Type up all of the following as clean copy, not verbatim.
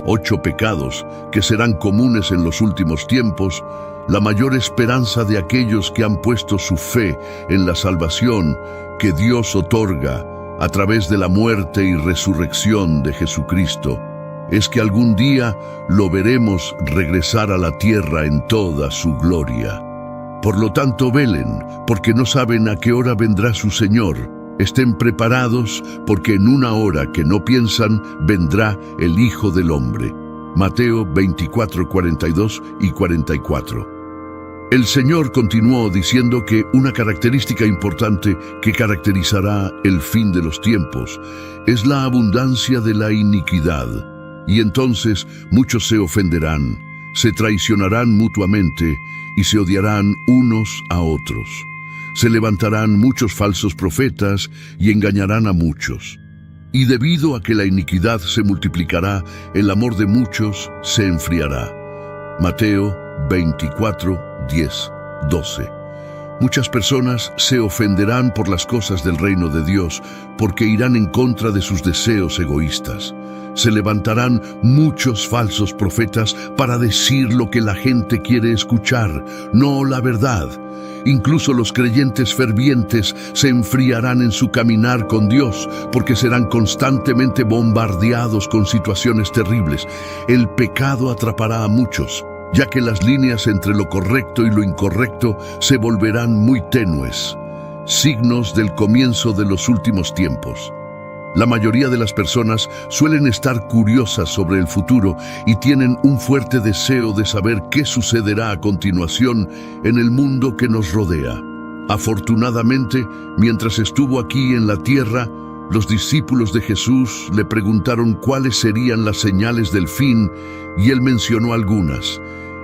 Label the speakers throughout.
Speaker 1: 8 pecados que serán comunes en los últimos tiempos, la mayor esperanza de aquellos que han puesto su fe en la salvación que Dios otorga a través de la muerte y resurrección de Jesucristo, es que algún día lo veremos regresar a la tierra en toda su gloria. Por lo tanto, velen, porque no saben a qué hora vendrá su Señor. Estén preparados, porque en una hora que no piensan, vendrá el Hijo del Hombre. Mateo 24, 42 y 44. El Señor continuó diciendo que una característica importante que caracterizará el fin de los tiempos es la abundancia de la iniquidad. Y entonces muchos se ofenderán, se traicionarán mutuamente y se odiarán unos a otros. Se levantarán muchos falsos profetas y engañarán a muchos. Y debido a que la iniquidad se multiplicará, el amor de muchos se enfriará. Mateo 24, 10, 12. Muchas personas se ofenderán por las cosas del reino de Dios, porque irán en contra de sus deseos egoístas. Se levantarán muchos falsos profetas para decir lo que la gente quiere escuchar, no la verdad. Incluso los creyentes fervientes se enfriarán en su caminar con Dios, porque serán constantemente bombardeados con situaciones terribles. El pecado atrapará a muchos, ya que las líneas entre lo correcto y lo incorrecto se volverán muy tenues, signos del comienzo de los últimos tiempos. La mayoría de las personas suelen estar curiosas sobre el futuro y tienen un fuerte deseo de saber qué sucederá a continuación en el mundo que nos rodea. Afortunadamente, mientras estuvo aquí en la tierra, los discípulos de Jesús le preguntaron cuáles serían las señales del fin, y él mencionó algunas.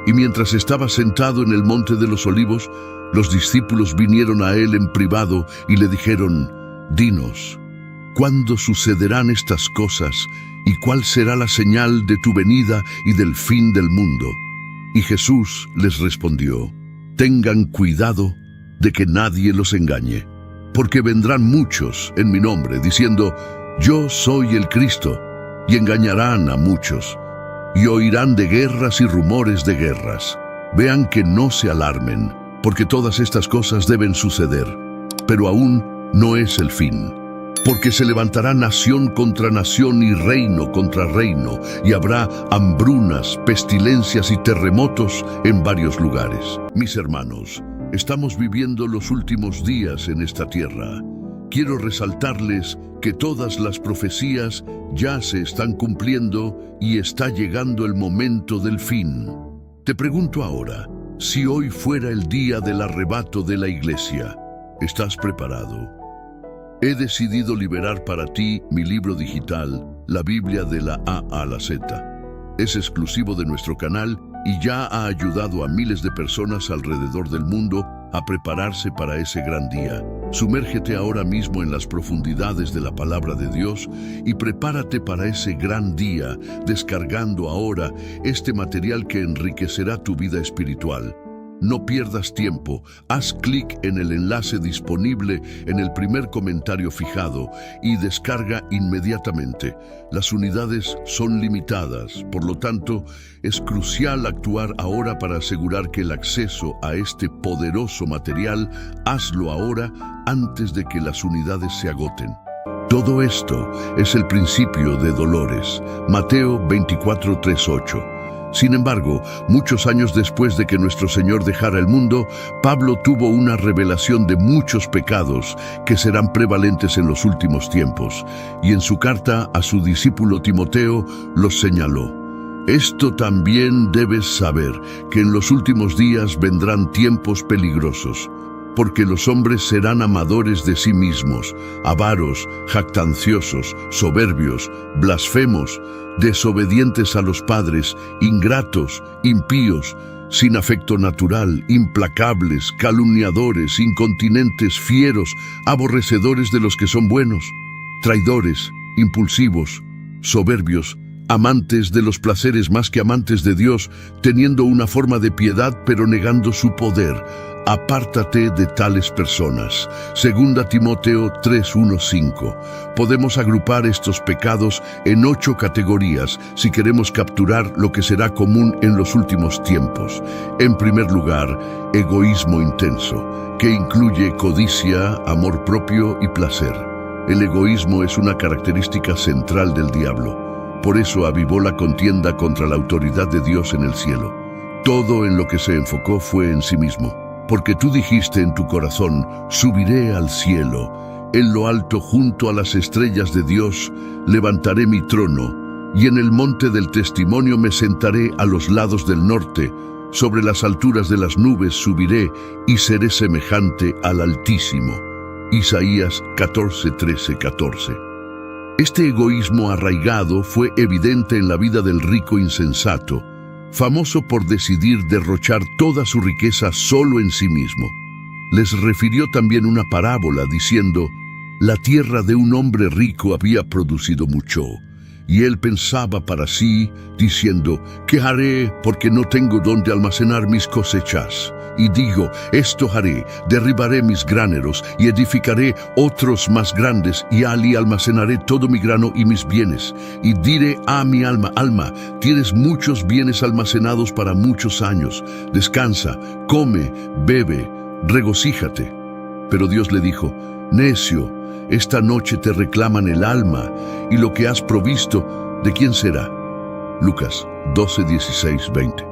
Speaker 1: Y mientras estaba sentado en el Monte de los Olivos, los discípulos vinieron a él en privado y le dijeron: «Dinos, ¿cuándo sucederán estas cosas? ¿Y cuál será la señal de tu venida y del fin del mundo?» Y Jesús les respondió: «Tengan cuidado de que nadie los engañe, porque vendrán muchos en mi nombre, diciendo: Yo soy el Cristo, y engañarán a muchos. Y oirán de guerras y rumores de guerras. Vean que no se alarmen, porque todas estas cosas deben suceder, pero aún no es el fin. Porque se levantará nación contra nación y reino contra reino, y habrá hambrunas, pestilencias y terremotos en varios lugares». Mis hermanos, estamos viviendo los últimos días en esta tierra. Quiero resaltarles que todas las profecías ya se están cumpliendo y está llegando el momento del fin. Te pregunto ahora, si hoy fuera el día del arrebato de la iglesia, ¿estás preparado? He decidido liberar para ti mi libro digital, la Biblia de la A a la Z. Es exclusivo de nuestro canal y ya ha ayudado a miles de personas alrededor del mundo a prepararse para ese gran día. Sumérgete ahora mismo en las profundidades de la palabra de Dios y prepárate para ese gran día, descargando ahora este material que enriquecerá tu vida espiritual. No pierdas tiempo, haz clic en el enlace disponible en el primer comentario fijado y descarga inmediatamente. Las unidades son limitadas, por lo tanto, es crucial actuar ahora para asegurar que el acceso a este poderoso material, hazlo ahora antes de que las unidades se agoten. Todo esto es el principio de dolores. Mateo 24, 3, 8. Sin embargo, muchos años después de que nuestro Señor dejara el mundo, Pablo tuvo una revelación de muchos pecados que serán prevalentes en los últimos tiempos, y en su carta a su discípulo Timoteo los señaló. Esto también debes saber, que en los últimos días vendrán tiempos peligrosos, porque los hombres serán amadores de sí mismos, avaros, jactanciosos, soberbios, blasfemos, desobedientes a los padres, ingratos, impíos, sin afecto natural, implacables, calumniadores, incontinentes, fieros, aborrecedores de los que son buenos, traidores, impulsivos, soberbios, amantes de los placeres más que amantes de Dios, teniendo una forma de piedad pero negando su poder. Apártate de tales personas. 2 Timoteo 3:1-5. Podemos agrupar estos pecados en 8 categorías si queremos capturar lo que será común en los últimos tiempos. En primer lugar, egoísmo intenso, que incluye codicia, amor propio y placer. El egoísmo es una característica central del diablo. Por eso avivó la contienda contra la autoridad de Dios en el cielo. Todo en lo que se enfocó fue en sí mismo. Porque tú dijiste en tu corazón, subiré al cielo, en lo alto junto a las estrellas de Dios, levantaré mi trono, y en el monte del testimonio me sentaré a los lados del norte, sobre las alturas de las nubes subiré y seré semejante al Altísimo. Isaías 14:13-14. Este egoísmo arraigado fue evidente en la vida del rico insensato, famoso por decidir derrochar toda su riqueza solo en sí mismo. Les refirió también una parábola diciendo, la tierra de un hombre rico había producido mucho, y él pensaba para sí, diciendo, ¿qué haré porque no tengo dónde almacenar mis cosechas? Y digo, esto haré, derribaré mis graneros y edificaré otros más grandes, y allí almacenaré todo mi grano y mis bienes. Y diré a mi alma, alma, tienes muchos bienes almacenados para muchos años. Descansa, come, bebe, regocíjate. Pero Dios le dijo, necio, esta noche te reclaman el alma, y lo que has provisto, ¿de quién será? Lucas 12:16-20.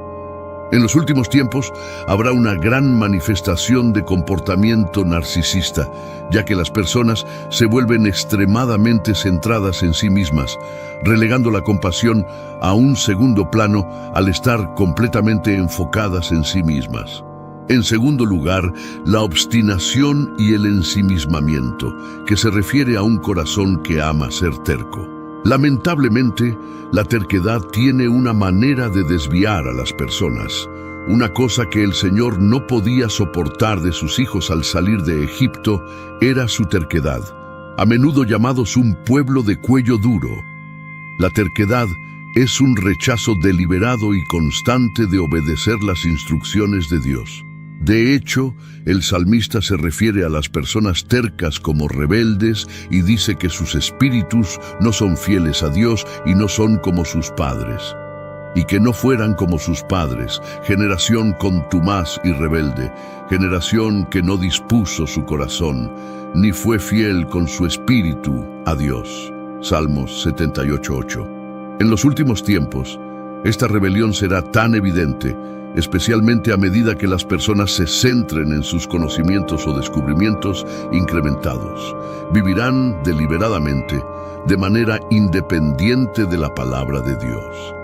Speaker 1: En los últimos tiempos habrá una gran manifestación de comportamiento narcisista, ya que las personas se vuelven extremadamente centradas en sí mismas, relegando la compasión a un segundo plano al estar completamente enfocadas en sí mismas. En segundo lugar, la obstinación y el ensimismamiento, que se refiere a un corazón que ama ser terco. Lamentablemente, la terquedad tiene una manera de desviar a las personas. Una cosa que el Señor no podía soportar de sus hijos al salir de Egipto era su terquedad, a menudo llamados un pueblo de cuello duro. La terquedad es un rechazo deliberado y constante de obedecer las instrucciones de Dios. De hecho, el salmista se refiere a las personas tercas como rebeldes y dice que sus espíritus no son fieles a Dios y no son como sus padres. Y que no fueran como sus padres, generación contumaz y rebelde, generación que no dispuso su corazón, ni fue fiel con su espíritu a Dios. Salmos 78:8. En los últimos tiempos, esta rebelión será tan evidente, especialmente a medida que las personas se centren en sus conocimientos o descubrimientos incrementados. Vivirán deliberadamente, de manera independiente de la palabra de Dios.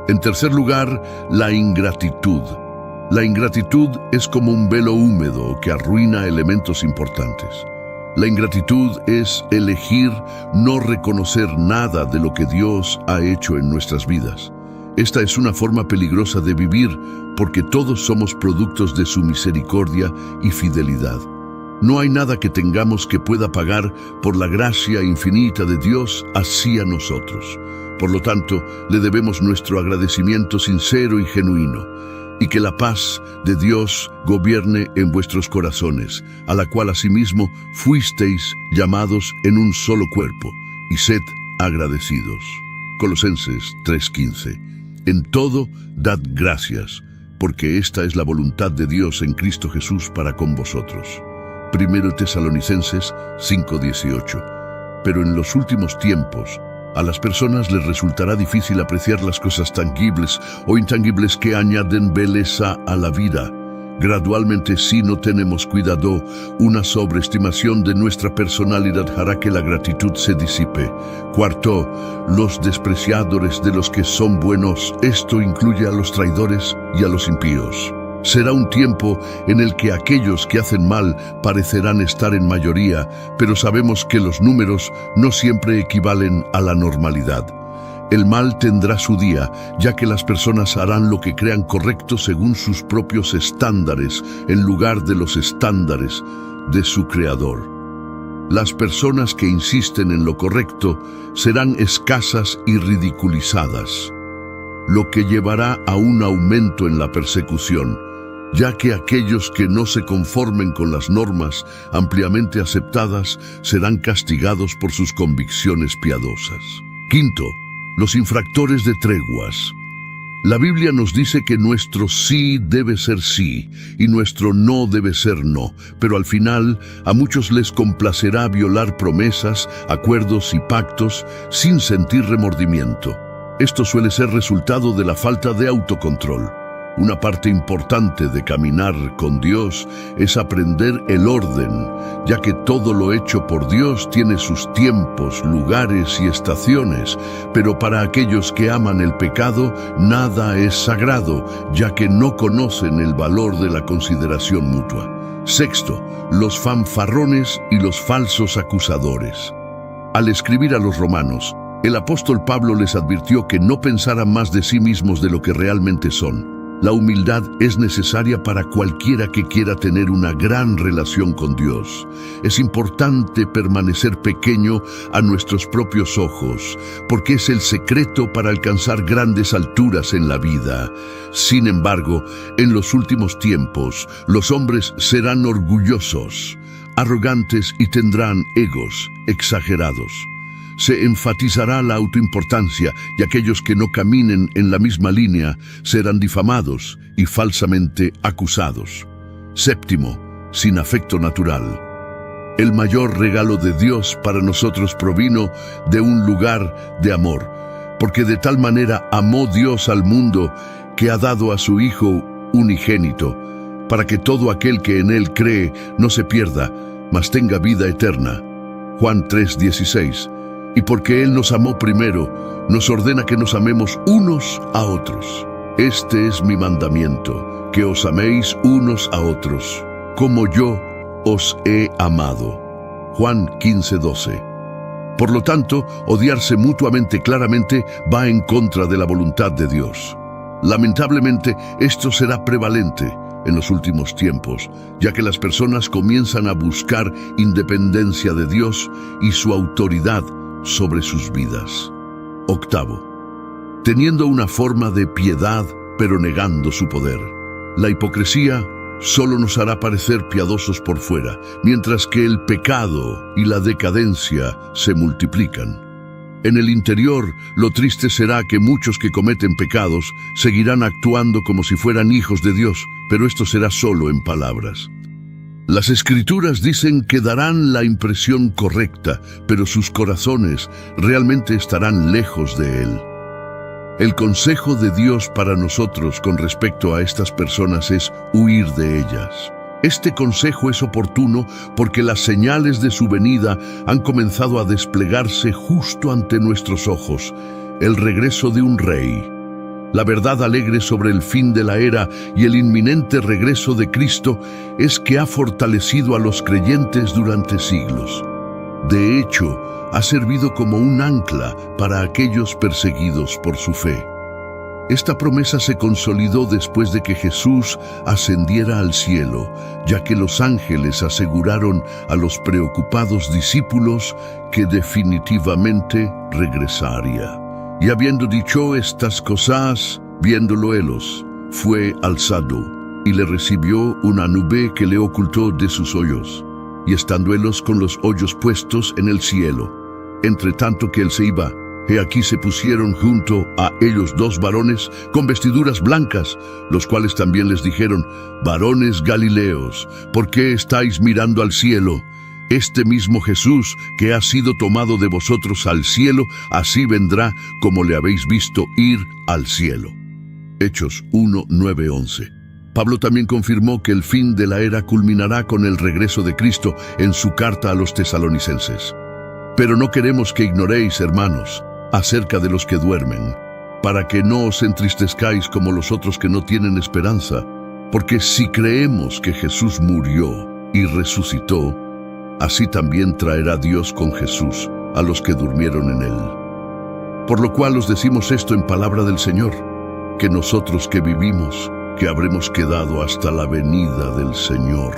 Speaker 1: En tercer lugar, la ingratitud. La ingratitud es como un velo húmedo que arruina elementos importantes. La ingratitud es elegir no reconocer nada de lo que Dios ha hecho en nuestras vidas. Esta es una forma peligrosa de vivir porque todos somos productos de su misericordia y fidelidad. No hay nada que tengamos que pueda pagar por la gracia infinita de Dios hacia nosotros. Por lo tanto, le debemos nuestro agradecimiento sincero y genuino, y que la paz de Dios gobierne en vuestros corazones, a la cual asimismo fuisteis llamados en un solo cuerpo, y sed agradecidos. Colosenses 3:15. En todo, dad gracias, porque esta es la voluntad de Dios en Cristo Jesús para con vosotros. 1 Tesalonicenses 5:18. Pero en los últimos tiempos, a las personas les resultará difícil apreciar las cosas tangibles o intangibles que añaden belleza a la vida. Gradualmente, si no tenemos cuidado, una sobreestimación de nuestra personalidad hará que la gratitud se disipe. Cuarto, los despreciadores de los que son buenos. Esto incluye a los traidores y a los impíos. Será un tiempo en el que aquellos que hacen mal parecerán estar en mayoría, pero sabemos que los números no siempre equivalen a la normalidad. El mal tendrá su día, ya que las personas harán lo que crean correcto según sus propios estándares, en lugar de los estándares de su Creador. Las personas que insisten en lo correcto serán escasas y ridiculizadas, lo que llevará a un aumento en la persecución, ya que aquellos que no se conformen con las normas ampliamente aceptadas serán castigados por sus convicciones piadosas. Quinto, los infractores de treguas. La Biblia nos dice que nuestro sí debe ser sí y nuestro no debe ser no, pero al final a muchos les complacerá violar promesas, acuerdos y pactos sin sentir remordimiento. Esto suele ser resultado de la falta de autocontrol. Una parte importante de caminar con Dios es aprender el orden, ya que todo lo hecho por Dios tiene sus tiempos, lugares y estaciones, pero para aquellos que aman el pecado, nada es sagrado, ya que no conocen el valor de la consideración mutua. Sexto, los fanfarrones y los falsos acusadores. Al escribir a los romanos, el apóstol Pablo les advirtió que no pensaran más de sí mismos de lo que realmente son. La humildad es necesaria para cualquiera que quiera tener una gran relación con Dios. Es importante permanecer pequeño a nuestros propios ojos, porque es el secreto para alcanzar grandes alturas en la vida. Sin embargo, en los últimos tiempos, los hombres serán orgullosos, arrogantes y tendrán egos exagerados. Se enfatizará la autoimportancia y aquellos que no caminen en la misma línea serán difamados y falsamente acusados. Séptimo, sin afecto natural. El mayor regalo de Dios para nosotros provino de un lugar de amor, porque de tal manera amó Dios al mundo que ha dado a su Hijo unigénito, para que todo aquel que en Él cree no se pierda, mas tenga vida eterna. Juan 3:16. Y porque Él nos amó primero, nos ordena que nos amemos unos a otros. Este es mi mandamiento, que os améis unos a otros, como yo os he amado. Juan 15:12. Por lo tanto, odiarse mutuamente claramente va en contra de la voluntad de Dios. Lamentablemente, esto será prevalente en los últimos tiempos, ya que las personas comienzan a buscar independencia de Dios y su autoridad sobre sus vidas. Octavo, teniendo una forma de piedad, pero negando su poder. La hipocresía solo nos hará parecer piadosos por fuera, mientras que el pecado y la decadencia se multiplican. En el interior, lo triste será que muchos que cometen pecados seguirán actuando como si fueran hijos de Dios, pero esto será solo en palabras. Las Escrituras dicen que darán la impresión correcta, pero sus corazones realmente estarán lejos de Él. El consejo de Dios para nosotros con respecto a estas personas es huir de ellas. Este consejo es oportuno porque las señales de su venida han comenzado a desplegarse justo ante nuestros ojos, el regreso de un rey. La verdad alegre sobre el fin de la era y el inminente regreso de Cristo es que ha fortalecido a los creyentes durante siglos. De hecho, ha servido como un ancla para aquellos perseguidos por su fe. Esta promesa se consolidó después de que Jesús ascendiera al cielo, ya que los ángeles aseguraron a los preocupados discípulos que definitivamente regresaría. Y habiendo dicho estas cosas, viéndolo Helos, fue alzado, y le recibió una nube que le ocultó de sus ojos. Y estando Helos con los ojos puestos en el cielo, entre tanto que él se iba, he aquí se pusieron junto a ellos dos varones con vestiduras blancas, los cuales también les dijeron: varones Galileos, ¿por qué estáis mirando al cielo? Este mismo Jesús que ha sido tomado de vosotros al cielo, así vendrá como le habéis visto ir al cielo. Hechos 1:9-11. Pablo también confirmó que el fin de la era culminará con el regreso de Cristo en su carta a los tesalonicenses. Pero no queremos que ignoréis, hermanos, acerca de los que duermen, para que no os entristezcáis como los otros que no tienen esperanza, porque si creemos que Jesús murió y resucitó, así también traerá Dios con Jesús a los que durmieron en él. Por lo cual os decimos esto en palabra del Señor, que nosotros que vivimos, que habremos quedado hasta la venida del Señor,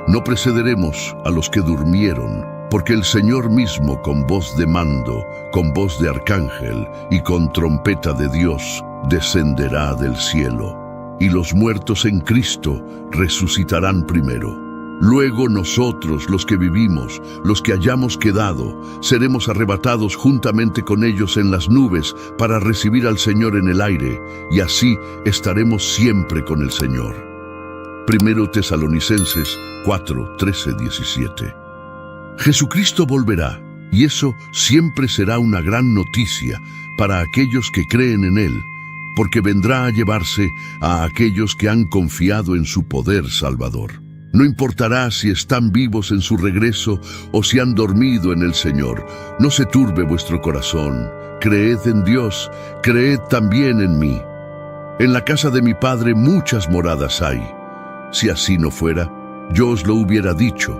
Speaker 1: no precederemos a los que durmieron, porque el Señor mismo, con voz de mando, con voz de arcángel y con trompeta de Dios, descenderá del cielo, y los muertos en Cristo resucitarán primero. Luego nosotros, los que vivimos, los que hayamos quedado, seremos arrebatados juntamente con ellos en las nubes para recibir al Señor en el aire, y así estaremos siempre con el Señor. 1 Tesalonicenses 4, 13, 17. Jesucristo volverá, y eso siempre será una gran noticia para aquellos que creen en Él, porque vendrá a llevarse a aquellos que han confiado en su poder salvador. No importará si están vivos en su regreso o si han dormido en el Señor. No se turbe vuestro corazón. Creed en Dios, creed también en mí. En la casa de mi Padre muchas moradas hay. Si así no fuera, yo os lo hubiera dicho.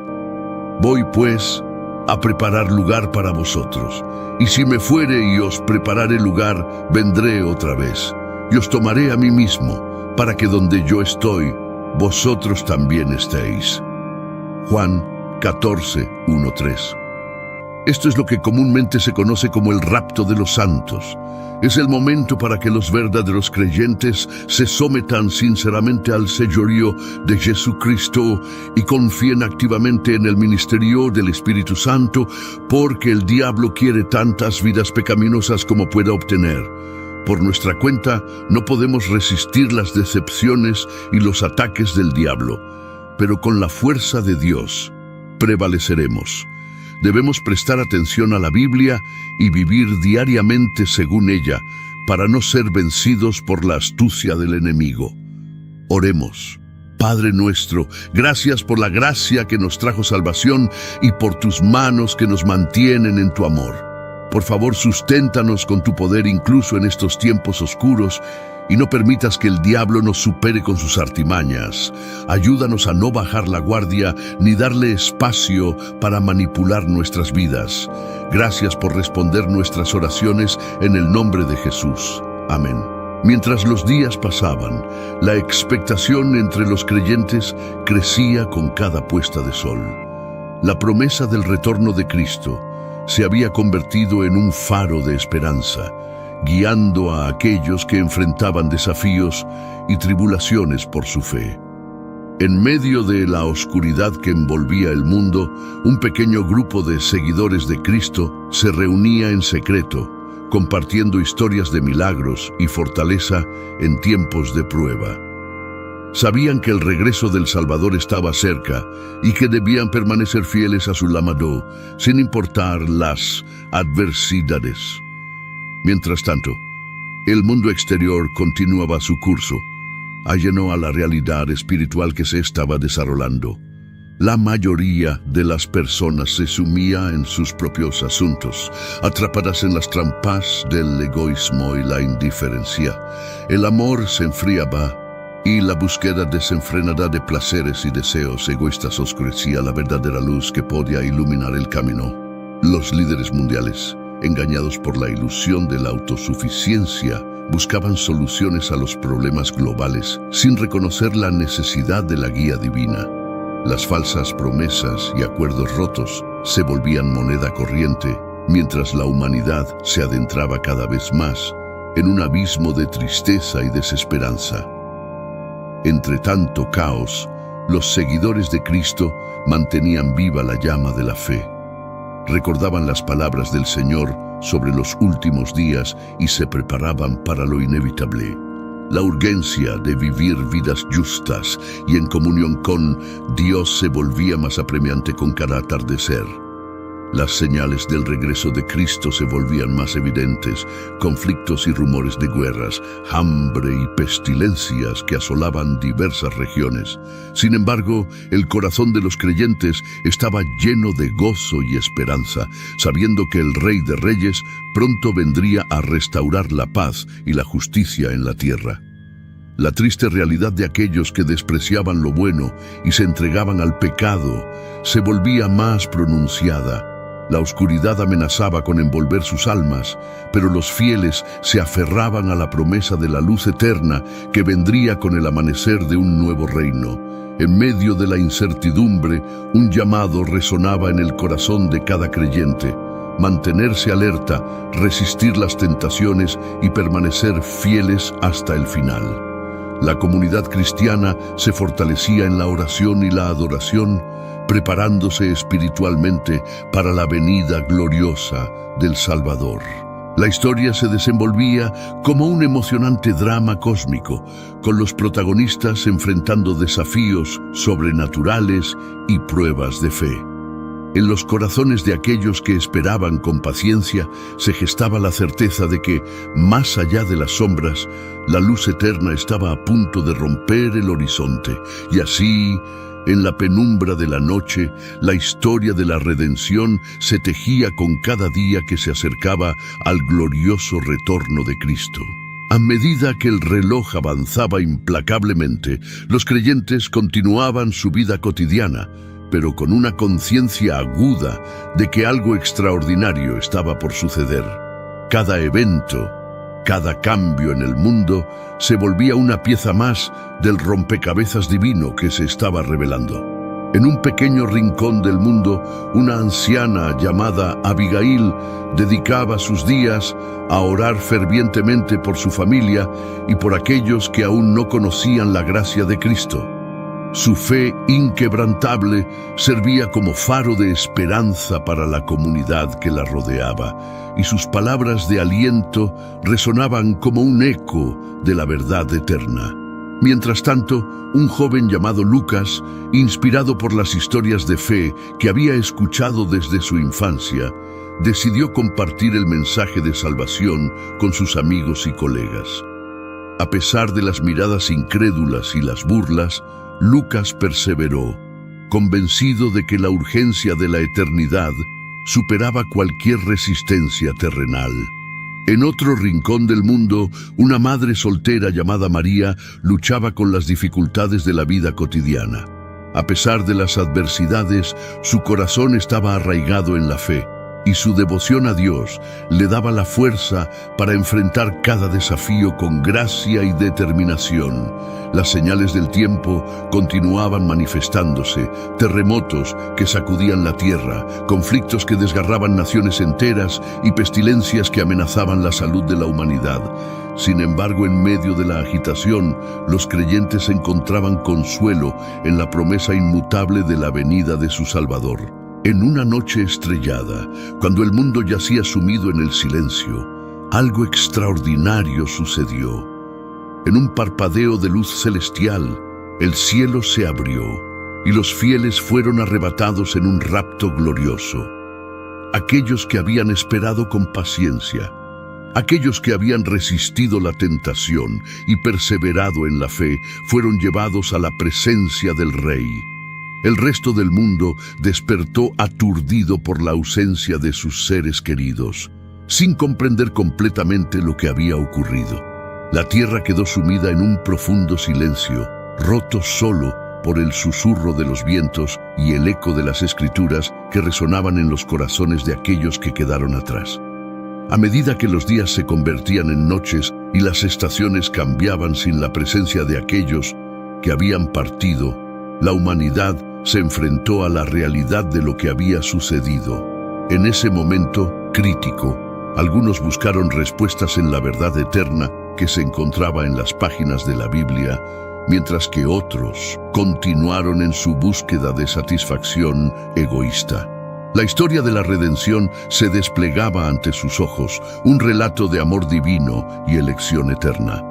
Speaker 1: Voy, pues, a preparar lugar para vosotros. Y si me fuere y os prepararé lugar, vendré otra vez. Y os tomaré a mí mismo, para que donde yo estoy, vosotros también estéis. Juan 14, 1, 3. Esto es lo que comúnmente se conoce como el rapto de los santos. Es el momento para que los verdaderos creyentes se sometan sinceramente al señorío de Jesucristo y confíen activamente en el ministerio del Espíritu Santo, porque el diablo quiere tantas vidas pecaminosas como pueda obtener. Por nuestra cuenta, no podemos resistir las decepciones y los ataques del diablo, pero con la fuerza de Dios prevaleceremos. Debemos prestar atención a la Biblia y vivir diariamente según ella, para no ser vencidos por la astucia del enemigo. Oremos. Padre nuestro, gracias por la gracia que nos trajo salvación y por tus manos que nos mantienen en tu amor. Por favor, susténtanos con tu poder incluso en estos tiempos oscuros y no permitas que el diablo nos supere con sus artimañas. Ayúdanos a no bajar la guardia ni darle espacio para manipular nuestras vidas. Gracias por responder nuestras oraciones en el nombre de Jesús. Amén. Mientras los días pasaban, la expectación entre los creyentes crecía con cada puesta de sol. La promesa del retorno de Cristo se había convertido en un faro de esperanza, guiando a aquellos que enfrentaban desafíos y tribulaciones por su fe. En medio de la oscuridad que envolvía el mundo, un pequeño grupo de seguidores de Cristo se reunía en secreto, compartiendo historias de milagros y fortaleza en tiempos de prueba. Sabían que el regreso del Salvador estaba cerca y que debían permanecer fieles a su llamado, sin importar las adversidades. Mientras tanto, el mundo exterior continuaba su curso, ajeno a la realidad espiritual que se estaba desarrollando. La mayoría de las personas se sumía en sus propios asuntos, atrapadas en las trampas del egoísmo y la indiferencia. El amor se enfriaba y la búsqueda desenfrenada de placeres y deseos egoístas oscurecía la verdadera luz que podía iluminar el camino. Los líderes mundiales, engañados por la ilusión de la autosuficiencia, buscaban soluciones a los problemas globales sin reconocer la necesidad de la guía divina. Las falsas promesas y acuerdos rotos se volvían moneda corriente, mientras la humanidad se adentraba cada vez más en un abismo de tristeza y desesperanza. Entre tanto caos, los seguidores de Cristo mantenían viva la llama de la fe. Recordaban las palabras del Señor sobre los últimos días y se preparaban para lo inevitable. La urgencia de vivir vidas justas y en comunión con Dios se volvía más apremiante con cada atardecer. Las señales del regreso de Cristo se volvían más evidentes, conflictos y rumores de guerras, hambre y pestilencias que asolaban diversas regiones. Sin embargo, el corazón de los creyentes estaba lleno de gozo y esperanza, sabiendo que el Rey de Reyes pronto vendría a restaurar la paz y la justicia en la tierra. La triste realidad de aquellos que despreciaban lo bueno y se entregaban al pecado se volvía más pronunciada. La oscuridad amenazaba con envolver sus almas, pero los fieles se aferraban a la promesa de la luz eterna que vendría con el amanecer de un nuevo reino. En medio de la incertidumbre, un llamado resonaba en el corazón de cada creyente: mantenerse alerta, resistir las tentaciones y permanecer fieles hasta el final. La comunidad cristiana se fortalecía en la oración y la adoración, preparándose espiritualmente para la venida gloriosa del Salvador. La historia se desenvolvía como un emocionante drama cósmico, con los protagonistas enfrentando desafíos sobrenaturales y pruebas de fe. En los corazones de aquellos que esperaban con paciencia se gestaba la certeza de que, más allá de las sombras, la luz eterna estaba a punto de romper el horizonte. Y así, en la penumbra de la noche, la historia de la redención se tejía con cada día que se acercaba al glorioso retorno de Cristo. A medida que el reloj avanzaba implacablemente, los creyentes continuaban su vida cotidiana, pero con una conciencia aguda de que algo extraordinario estaba por suceder. Cada evento, cada cambio en el mundo, se volvía una pieza más del rompecabezas divino que se estaba revelando. En un pequeño rincón del mundo, una anciana llamada Abigail dedicaba sus días a orar fervientemente por su familia y por aquellos que aún no conocían la gracia de Cristo. Su fe inquebrantable servía como faro de esperanza para la comunidad que la rodeaba, y sus palabras de aliento resonaban como un eco de la verdad eterna. Mientras tanto, un joven llamado Lucas, inspirado por las historias de fe que había escuchado desde su infancia, decidió compartir el mensaje de salvación con sus amigos y colegas. A pesar de las miradas incrédulas y las burlas, Lucas perseveró, convencido de que la urgencia de la eternidad superaba cualquier resistencia terrenal. En otro rincón del mundo, una madre soltera llamada María luchaba con las dificultades de la vida cotidiana. A pesar de las adversidades, su corazón estaba arraigado en la fe, y su devoción a Dios le daba la fuerza para enfrentar cada desafío con gracia y determinación. Las señales del tiempo continuaban manifestándose: terremotos que sacudían la tierra, conflictos que desgarraban naciones enteras y pestilencias que amenazaban la salud de la humanidad. Sin embargo, en medio de la agitación, los creyentes encontraban consuelo en la promesa inmutable de la venida de su Salvador. En una noche estrellada, cuando el mundo yacía sumido en el silencio, algo extraordinario sucedió. En un parpadeo de luz celestial, el cielo se abrió y los fieles fueron arrebatados en un rapto glorioso. Aquellos que habían esperado con paciencia, aquellos que habían resistido la tentación y perseverado en la fe, fueron llevados a la presencia del Rey. El resto del mundo despertó aturdido por la ausencia de sus seres queridos, sin comprender completamente lo que había ocurrido. La tierra quedó sumida en un profundo silencio, roto solo por el susurro de los vientos y el eco de las escrituras que resonaban en los corazones de aquellos que quedaron atrás. A medida que los días se convertían en noches y las estaciones cambiaban sin la presencia de aquellos que habían partido, la humanidad se enfrentó a la realidad de lo que había sucedido. En ese momento crítico, algunos buscaron respuestas en la verdad eterna que se encontraba en las páginas de la Biblia, mientras que otros continuaron en su búsqueda de satisfacción egoísta. La historia de la redención se desplegaba ante sus ojos, un relato de amor divino y elección eterna.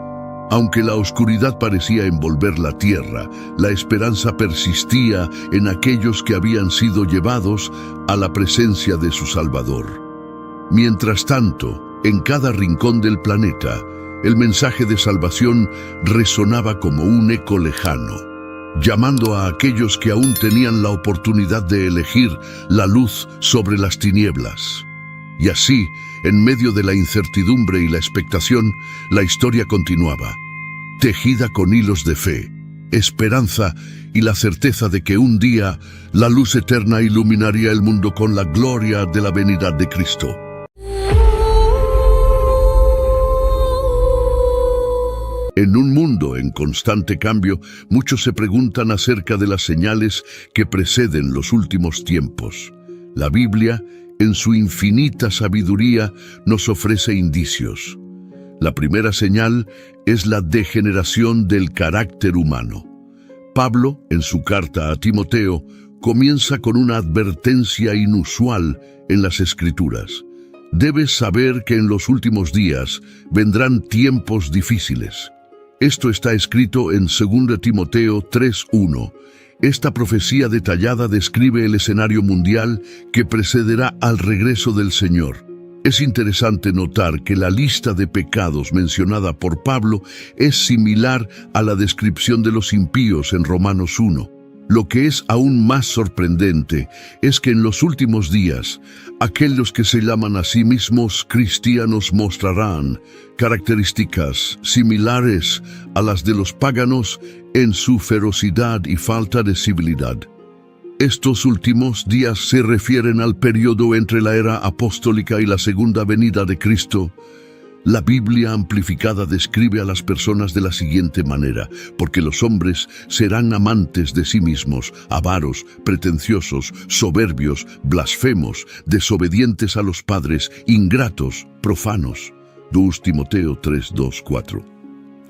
Speaker 1: Aunque la oscuridad parecía envolver la tierra, la esperanza persistía en aquellos que habían sido llevados a la presencia de su Salvador. Mientras tanto, en cada rincón del planeta, el mensaje de salvación resonaba como un eco lejano, llamando a aquellos que aún tenían la oportunidad de elegir la luz sobre las tinieblas. Y así, en medio de la incertidumbre y la expectación, la historia continuaba, tejida con hilos de fe, esperanza y la certeza de que un día la luz eterna iluminaría el mundo con la gloria de la venida de Cristo. En un mundo en constante cambio, muchos se preguntan acerca de las señales que preceden los últimos tiempos. La Biblia, en su infinita sabiduría, nos ofrece indicios. La primera señal es la degeneración del carácter humano. Pablo, en su carta a Timoteo, comienza con una advertencia inusual en las Escrituras. Debes saber que en los últimos días vendrán tiempos difíciles. Esto está escrito en 2 Timoteo 3:1. Esta profecía detallada describe el escenario mundial que precederá al regreso del Señor. Es interesante notar que la lista de pecados mencionada por Pablo es similar a la descripción de los impíos en Romanos 1. Lo que es aún más sorprendente es que en los últimos días, aquellos que se llaman a sí mismos cristianos mostrarán características similares a las de los paganos en su ferocidad y falta de civilidad. Estos últimos días se refieren al periodo entre la era apostólica y la segunda venida de Cristo. La Biblia amplificada describe a las personas de la siguiente manera: porque los hombres serán amantes de sí mismos, avaros, pretenciosos, soberbios, blasfemos, desobedientes a los padres, ingratos, profanos. 2 Timoteo 3:2-4.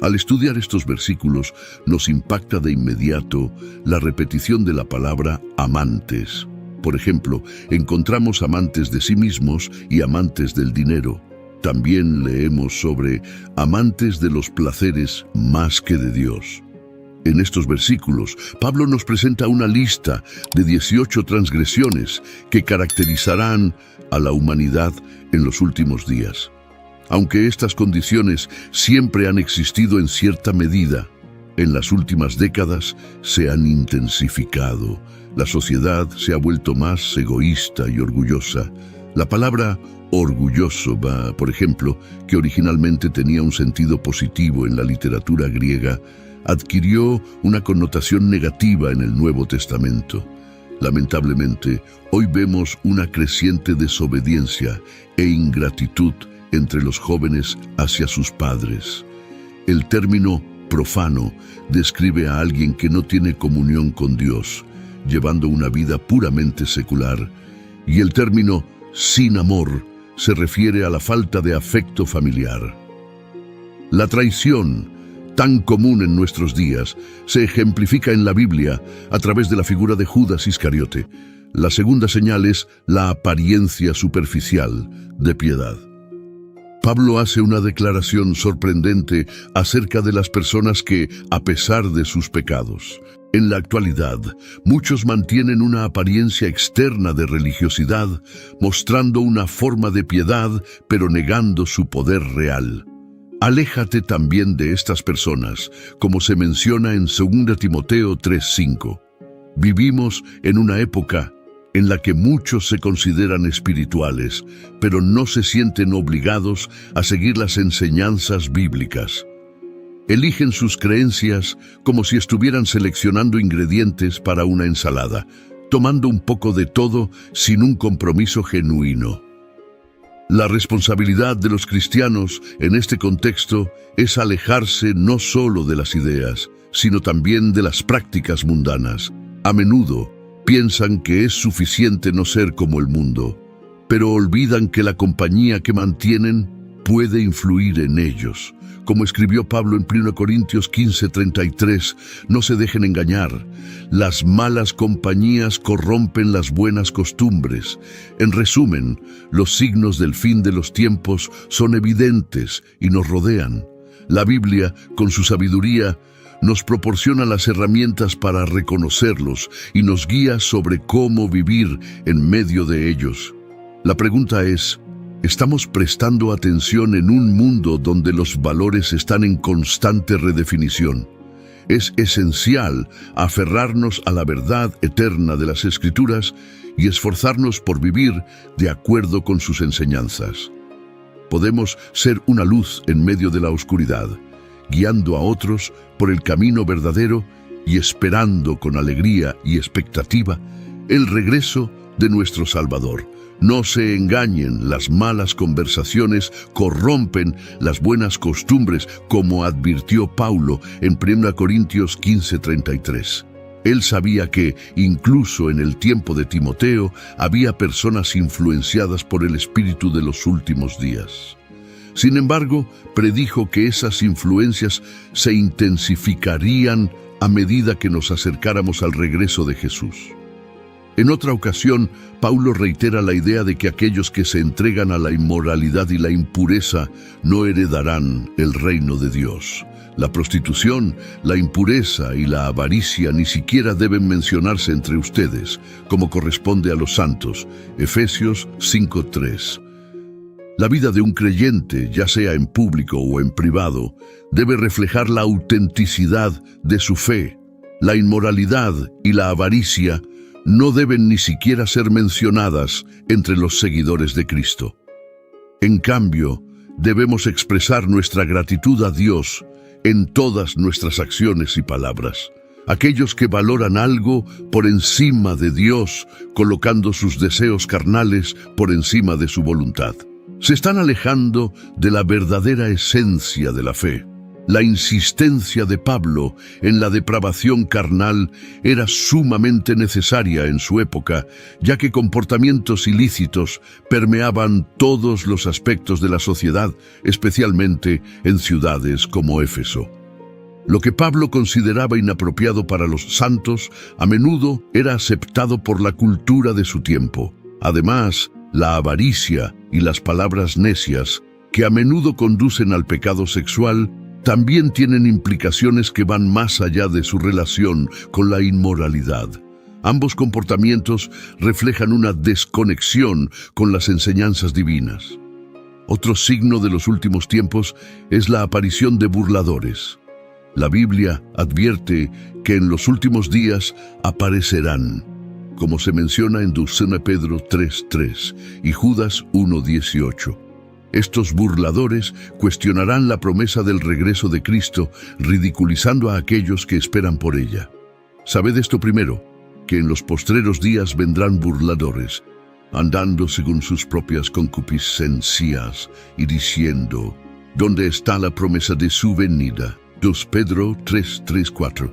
Speaker 1: Al estudiar estos versículos, nos impacta de inmediato la repetición de la palabra amantes. Por ejemplo, encontramos amantes de sí mismos y amantes del dinero. También leemos sobre amantes de los placeres más que de Dios. En estos versículos, Pablo nos presenta una lista de 18 transgresiones que caracterizarán a la humanidad en los últimos días. Aunque estas condiciones siempre han existido en cierta medida, en las últimas décadas se han intensificado. La sociedad se ha vuelto más egoísta y orgullosa. La palabra orgulloso, por ejemplo, que originalmente tenía un sentido positivo en la literatura griega, adquirió una connotación negativa en el Nuevo Testamento. Lamentablemente, hoy vemos una creciente desobediencia e ingratitud entre los jóvenes hacia sus padres. El término profano describe a alguien que no tiene comunión con Dios, llevando una vida puramente secular, y el término sin amor se refiere a la falta de afecto familiar. La traición, tan común en nuestros días, se ejemplifica en la Biblia a través de la figura de Judas Iscariote. La segunda señal es la apariencia superficial de piedad. Pablo hace una declaración sorprendente acerca de las personas que, a pesar de sus pecados, en la actualidad, muchos mantienen una apariencia externa de religiosidad, mostrando una forma de piedad, pero negando su poder real. Aléjate también de estas personas, como se menciona en 2 Timoteo 3:5. Vivimos en una época en la que muchos se consideran espirituales, pero no se sienten obligados a seguir las enseñanzas bíblicas. Eligen sus creencias como si estuvieran seleccionando ingredientes para una ensalada, tomando un poco de todo sin un compromiso genuino. La responsabilidad de los cristianos en este contexto es alejarse no solo de las ideas, sino también de las prácticas mundanas. A menudo piensan que es suficiente no ser como el mundo, pero olvidan que la compañía que mantienen puede influir en ellos. Como escribió Pablo en 1 Corintios 15:33, no se dejen engañar. Las malas compañías corrompen las buenas costumbres. En resumen, los signos del fin de los tiempos son evidentes y nos rodean. La Biblia, con su sabiduría, nos proporciona las herramientas para reconocerlos y nos guía sobre cómo vivir en medio de ellos. La pregunta es: ¿estamos prestando atención en un mundo donde los valores están en constante redefinición? Es esencial aferrarnos a la verdad eterna de las Escrituras y esforzarnos por vivir de acuerdo con sus enseñanzas. Podemos ser una luz en medio de la oscuridad, guiando a otros por el camino verdadero y esperando con alegría y expectativa el regreso de nuestro Salvador. No se engañen, las malas conversaciones corrompen las buenas costumbres, como advirtió Pablo en 1 Corintios 15:33. Él sabía que, incluso en el tiempo de Timoteo, había personas influenciadas por el espíritu de los últimos días. Sin embargo, predijo que esas influencias se intensificarían a medida que nos acercáramos al regreso de Jesús. En otra ocasión, Pablo reitera la idea de que aquellos que se entregan a la inmoralidad y la impureza no heredarán el reino de Dios. La prostitución, la impureza y la avaricia ni siquiera deben mencionarse entre ustedes, como corresponde a los santos. Efesios 5:3. La vida de un creyente, ya sea en público o en privado, debe reflejar la autenticidad de su fe. La inmoralidad y la avaricia no deben ni siquiera ser mencionadas entre los seguidores de Cristo. En cambio, debemos expresar nuestra gratitud a Dios en todas nuestras acciones y palabras. Aquellos que valoran algo por encima de Dios, colocando sus deseos carnales por encima de su voluntad, se están alejando de la verdadera esencia de la fe. La insistencia de Pablo en la depravación carnal era sumamente necesaria en su época, ya que comportamientos ilícitos permeaban todos los aspectos de la sociedad, especialmente en ciudades como Éfeso. Lo que Pablo consideraba inapropiado para los santos, a menudo era aceptado por la cultura de su tiempo. Además, la avaricia y las palabras necias, que a menudo conducen al pecado sexual, también tienen implicaciones que van más allá de su relación con la inmoralidad. Ambos comportamientos reflejan una desconexión con las enseñanzas divinas. Otro signo de los últimos tiempos es la aparición de burladores. La Biblia advierte que en los últimos días aparecerán, como se menciona en 2 Pedro 3:3 y Judas 1:18. Estos burladores cuestionarán la promesa del regreso de Cristo, ridiculizando a aquellos que esperan por ella. Sabed esto primero, que en los postreros días vendrán burladores, andando según sus propias concupiscencias y diciendo: ¿dónde está la promesa de su venida? 2 Pedro 3:4.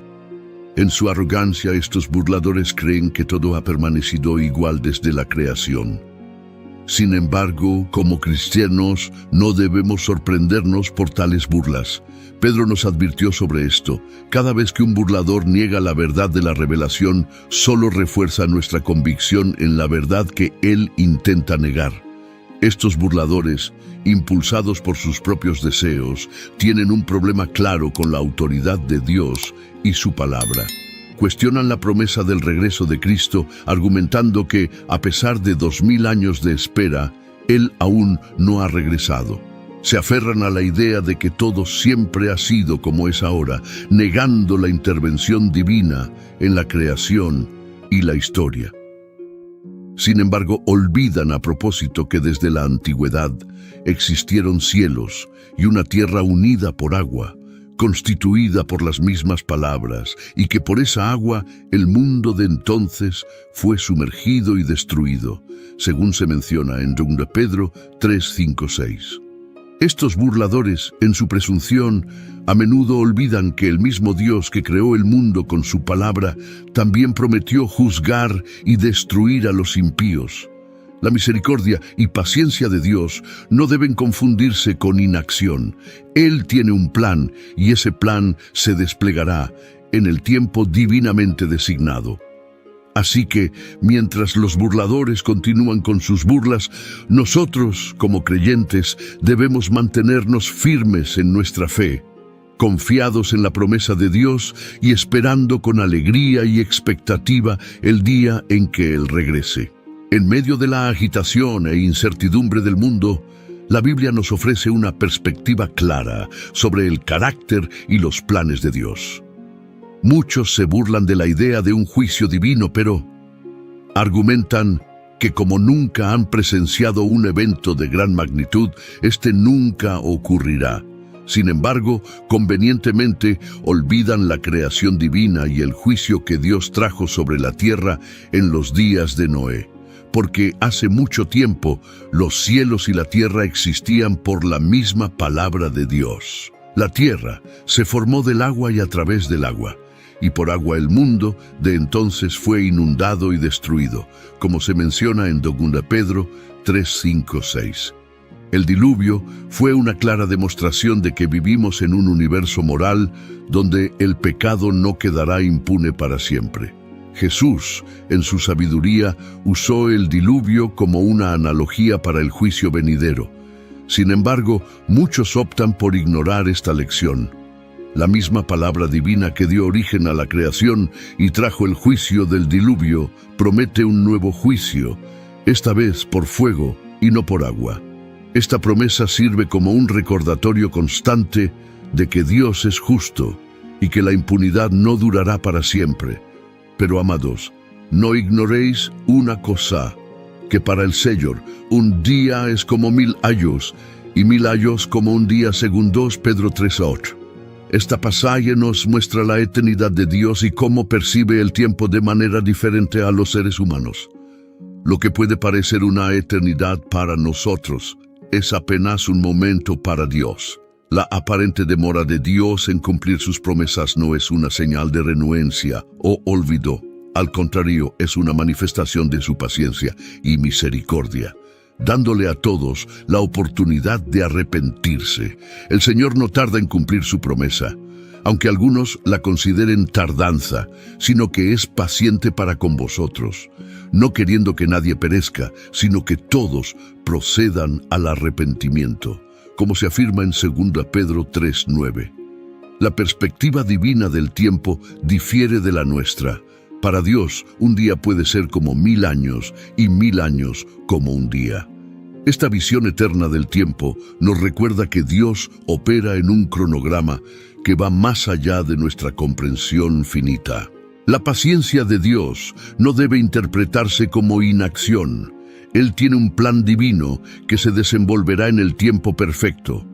Speaker 1: En su arrogancia, estos burladores creen que todo ha permanecido igual desde la creación. Sin embargo, como cristianos, no debemos sorprendernos por tales burlas. Pedro nos advirtió sobre esto. Cada vez que un burlador niega la verdad de la revelación, solo refuerza nuestra convicción en la verdad que él intenta negar. Estos burladores, impulsados por sus propios deseos, tienen un problema claro con la autoridad de Dios y su palabra. Cuestionan la promesa del regreso de Cristo, argumentando que, a pesar de 2000 años de espera, Él aún no ha regresado. Se aferran a la idea de que todo siempre ha sido como es ahora, negando la intervención divina en la creación y la historia. Sin embargo, olvidan a propósito que desde la antigüedad existieron cielos y una tierra unida por agua, constituida por las mismas palabras, y que por esa agua el mundo de entonces fue sumergido y destruido, según se menciona en 2 Pedro 3:5-6. Estos burladores, en su presunción, a menudo olvidan que el mismo Dios que creó el mundo con su palabra también prometió juzgar y destruir a los impíos. La misericordia y paciencia de Dios no deben confundirse con inacción. Él tiene un plan y ese plan se desplegará en el tiempo divinamente designado. Así que, mientras los burladores continúan con sus burlas, nosotros, como creyentes, debemos mantenernos firmes en nuestra fe, confiados en la promesa de Dios y esperando con alegría y expectativa el día en que Él regrese. En medio de la agitación e incertidumbre del mundo, la Biblia nos ofrece una perspectiva clara sobre el carácter y los planes de Dios. Muchos se burlan de la idea de un juicio divino, pero argumentan que como nunca han presenciado un evento de gran magnitud, este nunca ocurrirá. Sin embargo, convenientemente olvidan la creación divina y el juicio que Dios trajo sobre la tierra en los días de Noé, porque hace mucho tiempo los cielos y la tierra existían por la misma palabra de Dios. La tierra se formó del agua y a través del agua, y por agua el mundo de entonces fue inundado y destruido, como se menciona en 2 Pedro 3, 5, 6. El diluvio fue una clara demostración de que vivimos en un universo moral donde el pecado no quedará impune para siempre. Jesús, en su sabiduría, usó el diluvio como una analogía para el juicio venidero. Sin embargo, muchos optan por ignorar esta lección. La misma palabra divina que dio origen a la creación y trajo el juicio del diluvio promete un nuevo juicio, esta vez por fuego y no por agua. Esta promesa sirve como un recordatorio constante de que Dios es justo y que la impunidad no durará para siempre. Pero, amados, no ignoréis una cosa, que para el Señor un día es como 1000 años, y 1000 años como un día, según 2 Pedro 3:8. Esta pasaje nos muestra la eternidad de Dios y cómo percibe el tiempo de manera diferente a los seres humanos. Lo que puede parecer una eternidad para nosotros es apenas un momento para Dios. La aparente demora de Dios en cumplir sus promesas no es una señal de renuencia o olvido. Al contrario, es una manifestación de su paciencia y misericordia, dándole a todos la oportunidad de arrepentirse. El Señor no tarda en cumplir su promesa, aunque algunos la consideren tardanza, sino que es paciente para con vosotros, no queriendo que nadie perezca, sino que todos procedan al arrepentimiento, como se afirma en 2 Pedro 3:9. La perspectiva divina del tiempo difiere de la nuestra. Para Dios, un día puede ser como 1000 años y 1000 años como un día. Esta visión eterna del tiempo nos recuerda que Dios opera en un cronograma que va más allá de nuestra comprensión finita. La paciencia de Dios no debe interpretarse como inacción. Él tiene un plan divino que se desenvolverá en el tiempo perfecto.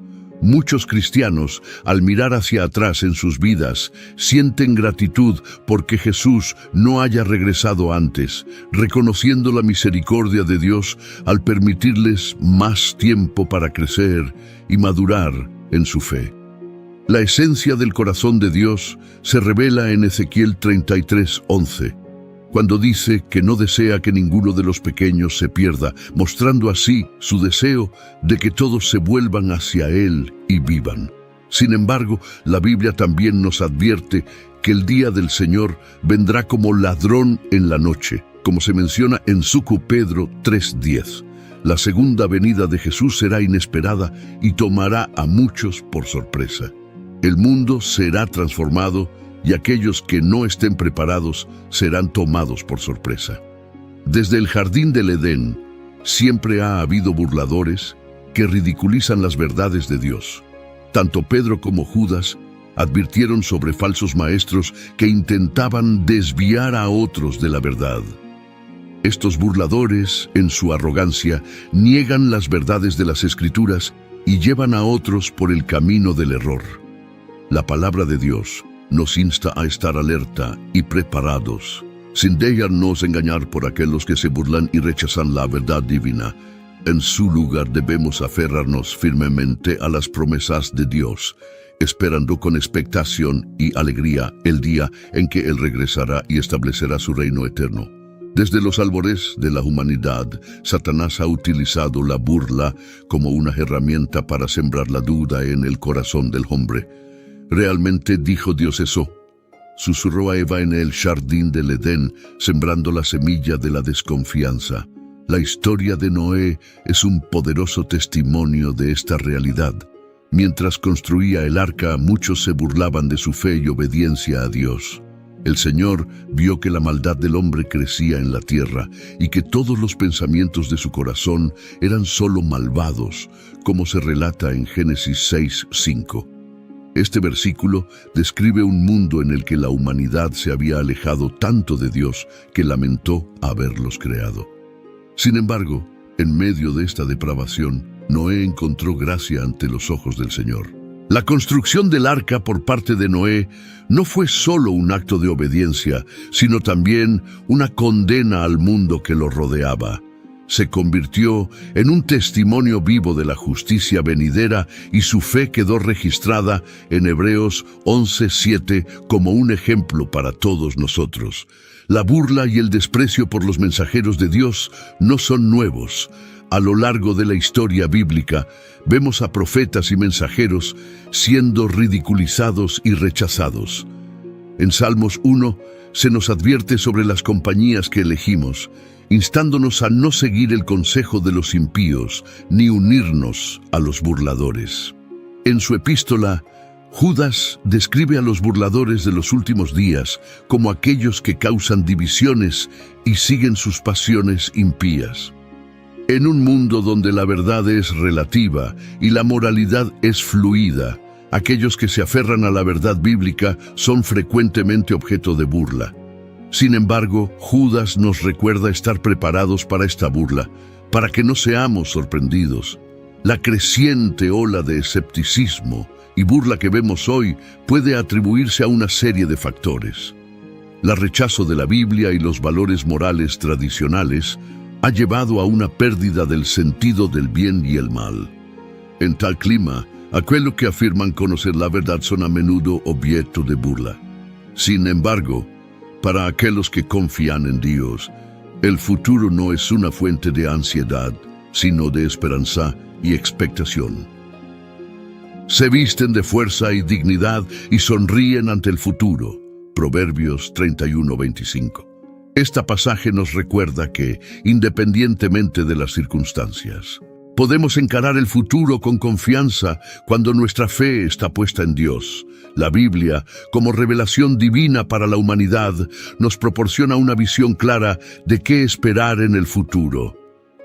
Speaker 1: Muchos cristianos, al mirar hacia atrás en sus vidas, sienten gratitud porque Jesús no haya regresado antes, reconociendo la misericordia de Dios al permitirles más tiempo para crecer y madurar en su fe. La esencia del corazón de Dios se revela en Ezequiel 33:11, cuando dice que no desea que ninguno de los pequeños se pierda, mostrando así su deseo de que todos se vuelvan hacia Él y vivan. Sin embargo, la Biblia también nos advierte que el día del Señor vendrá como ladrón en la noche, como se menciona en 2 Pedro 3:10. La segunda venida de Jesús será inesperada y tomará a muchos por sorpresa. El mundo será transformado y aquellos que no estén preparados serán tomados por sorpresa. Desde el jardín del Edén, siempre ha habido burladores que ridiculizan las verdades de Dios. Tanto Pedro como Judas advirtieron sobre falsos maestros que intentaban desviar a otros de la verdad. Estos burladores, en su arrogancia, niegan las verdades de las Escrituras y llevan a otros por el camino del error. La palabra de Dios nos insta a estar alerta y preparados, sin dejarnos engañar por aquellos que se burlan y rechazan la verdad divina. En su lugar debemos aferrarnos firmemente a las promesas de Dios, esperando con expectación y alegría el día en que Él regresará y establecerá su reino eterno. Desde los albores de la humanidad, Satanás ha utilizado la burla como una herramienta para sembrar la duda en el corazón del hombre. ¿Realmente dijo Dios eso? Susurró a Eva en el jardín del Edén, sembrando la semilla de la desconfianza. La historia de Noé es un poderoso testimonio de esta realidad. Mientras construía el arca, muchos se burlaban de su fe y obediencia a Dios. El Señor vio que la maldad del hombre crecía en la tierra y que todos los pensamientos de su corazón eran solo malvados, como se relata en Génesis 6:5. Este versículo describe un mundo en el que la humanidad se había alejado tanto de Dios que lamentó haberlos creado. Sin embargo, en medio de esta depravación, Noé encontró gracia ante los ojos del Señor. La construcción del arca por parte de Noé no fue solo un acto de obediencia, sino también una condena al mundo que lo rodeaba. Se convirtió en un testimonio vivo de la justicia venidera y su fe quedó registrada en Hebreos 11:7 como un ejemplo para todos nosotros. La burla y el desprecio por los mensajeros de Dios no son nuevos. A lo largo de la historia bíblica, vemos a profetas y mensajeros siendo ridiculizados y rechazados. En Salmos 1 se nos advierte sobre las compañías que elegimos, instándonos a no seguir el consejo de los impíos, ni unirnos a los burladores. En su epístola, Judas describe a los burladores de los últimos días como aquellos que causan divisiones y siguen sus pasiones impías. En un mundo donde la verdad es relativa y la moralidad es fluida, aquellos que se aferran a la verdad bíblica son frecuentemente objeto de burla. Sin embargo, Judas nos recuerda estar preparados para esta burla, para que no seamos sorprendidos. La creciente ola de escepticismo y burla que vemos hoy puede atribuirse a una serie de factores. El rechazo de la Biblia y los valores morales tradicionales ha llevado a una pérdida del sentido del bien y el mal. En tal clima, aquellos que afirman conocer la verdad son a menudo objeto de burla. Sin embargo, para aquellos que confían en Dios, el futuro no es una fuente de ansiedad, sino de esperanza y expectación. Se visten de fuerza y dignidad y sonríen ante el futuro. Proverbios 31:25. Este pasaje nos recuerda que, independientemente de las circunstancias, podemos encarar el futuro con confianza cuando nuestra fe está puesta en Dios. La Biblia, como revelación divina para la humanidad, nos proporciona una visión clara de qué esperar en el futuro.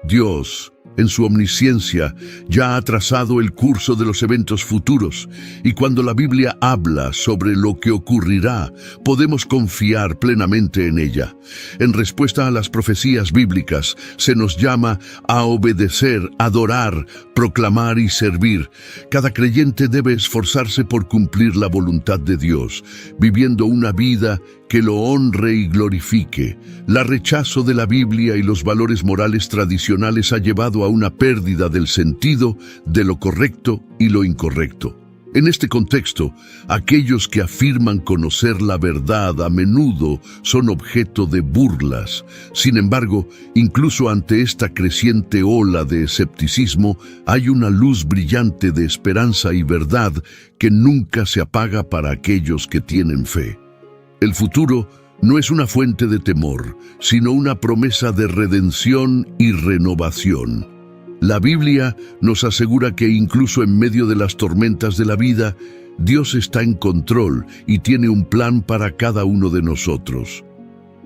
Speaker 1: Dios, en su omnisciencia, ya ha trazado el curso de los eventos futuros, y cuando la Biblia habla sobre lo que ocurrirá, podemos confiar plenamente en ella. En respuesta a las profecías bíblicas, se nos llama a obedecer, adorar, proclamar y servir. Cada creyente debe esforzarse por cumplir la voluntad de Dios, viviendo una vida que lo honre y glorifique. El rechazo de la Biblia y los valores morales tradicionales ha llevado a una pérdida del sentido de lo correcto y lo incorrecto. En este contexto, aquellos que afirman conocer la verdad a menudo son objeto de burlas. Sin embargo, incluso ante esta creciente ola de escepticismo, hay una luz brillante de esperanza y verdad que nunca se apaga para aquellos que tienen fe. El futuro no es una fuente de temor, sino una promesa de redención y renovación. La Biblia nos asegura que incluso en medio de las tormentas de la vida, Dios está en control y tiene un plan para cada uno de nosotros.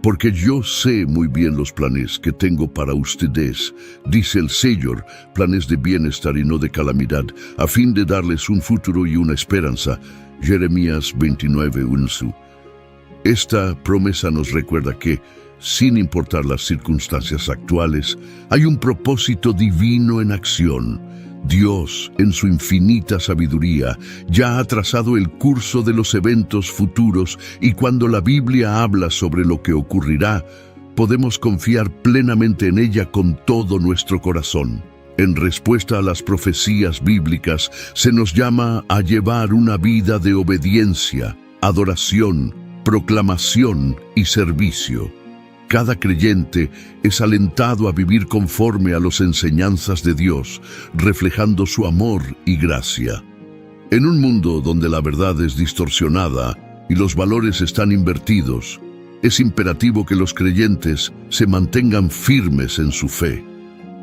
Speaker 1: Porque yo sé muy bien los planes que tengo para ustedes, dice el Señor, planes de bienestar y no de calamidad, a fin de darles un futuro y una esperanza. Jeremías 29:1. Esta promesa nos recuerda que, sin importar las circunstancias actuales, hay un propósito divino en acción. Dios, en su infinita sabiduría, ya ha trazado el curso de los eventos futuros y cuando la Biblia habla sobre lo que ocurrirá, podemos confiar plenamente en ella con todo nuestro corazón. En respuesta a las profecías bíblicas, se nos llama a llevar una vida de obediencia, adoración, proclamación y servicio. Cada creyente es alentado a vivir conforme a las enseñanzas de Dios, reflejando su amor y gracia. En un mundo donde la verdad es distorsionada y los valores están invertidos, es imperativo que los creyentes se mantengan firmes en su fe.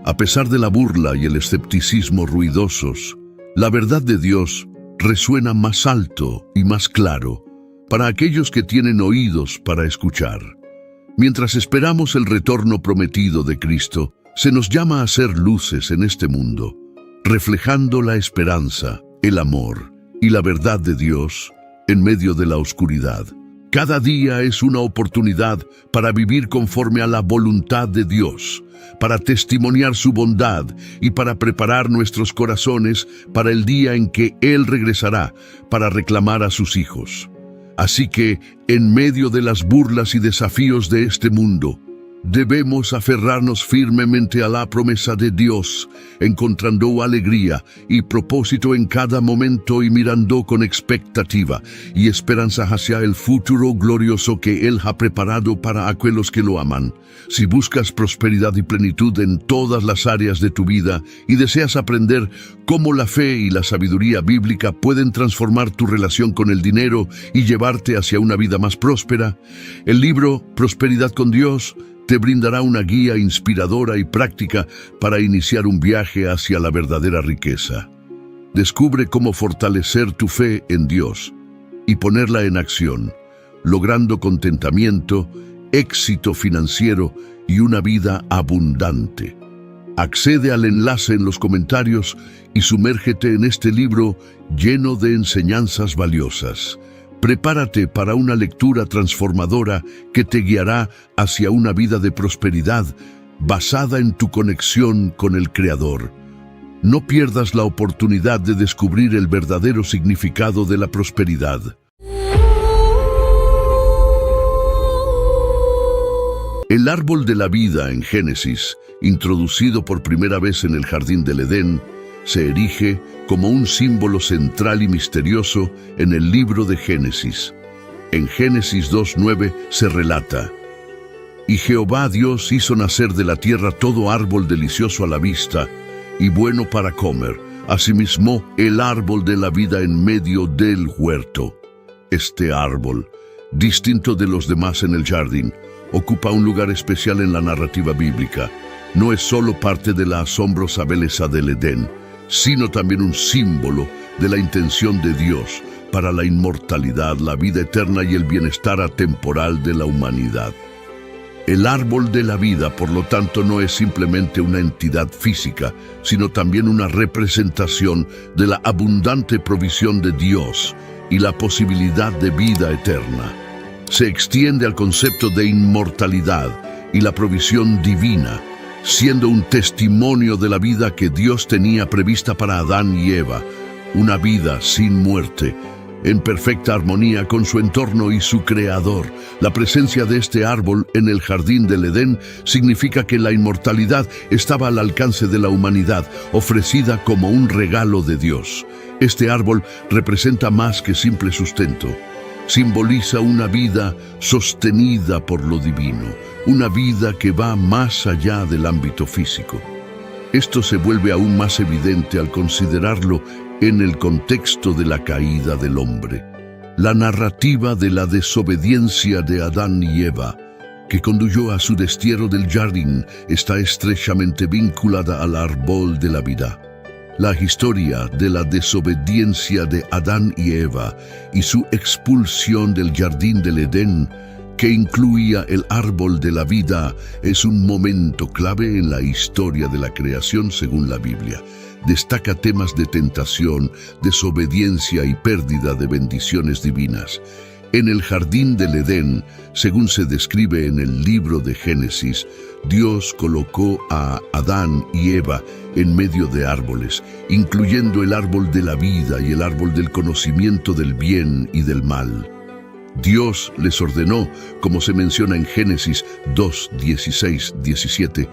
Speaker 1: A pesar de la burla y el escepticismo ruidosos, la verdad de Dios resuena más alto y más claro para aquellos que tienen oídos para escuchar. Mientras esperamos el retorno prometido de Cristo, se nos llama a ser luces en este mundo, reflejando la esperanza, el amor y la verdad de Dios en medio de la oscuridad. Cada día es una oportunidad para vivir conforme a la voluntad de Dios, para testimoniar su bondad y para preparar nuestros corazones para el día en que Él regresará para reclamar a sus hijos. Así que, en medio de las burlas y desafíos de este mundo, debemos aferrarnos firmemente a la promesa de Dios, encontrando alegría y propósito en cada momento y mirando con expectativa y esperanza hacia el futuro glorioso que Él ha preparado para aquellos que lo aman. Si buscas prosperidad y plenitud en todas las áreas de tu vida y deseas aprender cómo la fe y la sabiduría bíblica pueden transformar tu relación con el dinero y llevarte hacia una vida más próspera, el libro Prosperidad con Dios te brindará una guía inspiradora y práctica para iniciar un viaje hacia la verdadera riqueza. Descubre cómo fortalecer tu fe en Dios y ponerla en acción, logrando contentamiento, éxito financiero y una vida abundante. Accede al enlace en los comentarios y sumérgete en este libro lleno de enseñanzas valiosas. Prepárate para una lectura transformadora que te guiará hacia una vida de prosperidad basada en tu conexión con el Creador. No pierdas la oportunidad de descubrir el verdadero significado de la prosperidad. El árbol de la vida en Génesis, introducido por primera vez en el jardín del Edén, se erige como un símbolo central y misterioso en el libro de Génesis. En Génesis 2:9 se relata: «Y Jehová Dios hizo nacer de la tierra todo árbol delicioso a la vista y bueno para comer, asimismo el árbol de la vida en medio del huerto». Este árbol, distinto de los demás en el jardín, ocupa un lugar especial en la narrativa bíblica. No es solo parte de la asombrosa belleza del Edén, sino también un símbolo de la intención de Dios para la inmortalidad, la vida eterna y el bienestar atemporal de la humanidad. El árbol de la vida, por lo tanto, no es simplemente una entidad física, sino también una representación de la abundante provisión de Dios y la posibilidad de vida eterna. Se extiende al concepto de inmortalidad y la provisión divina, siendo un testimonio de la vida que Dios tenía prevista para Adán y Eva, una vida sin muerte, en perfecta armonía con su entorno y su Creador. La presencia de este árbol en el jardín del Edén significa que la inmortalidad estaba al alcance de la humanidad, ofrecida como un regalo de Dios. Este árbol representa más que simple sustento. Simboliza una vida sostenida por lo divino, una vida que va más allá del ámbito físico. Esto se vuelve aún más evidente al considerarlo en el contexto de la caída del hombre. La narrativa de la desobediencia de Adán y Eva, que condujo a su destierro del jardín, está estrechamente vinculada al árbol de la vida. La historia de la desobediencia de Adán y Eva y su expulsión del jardín del Edén, que incluía el árbol de la vida, es un momento clave en la historia de la creación según la Biblia. Destaca temas de tentación, desobediencia y pérdida de bendiciones divinas. En el jardín del Edén, según se describe en el libro de Génesis, Dios colocó a Adán y Eva en medio de árboles, incluyendo el árbol de la vida y el árbol del conocimiento del bien y del mal. Dios les ordenó, como se menciona en Génesis 2, 16, 17,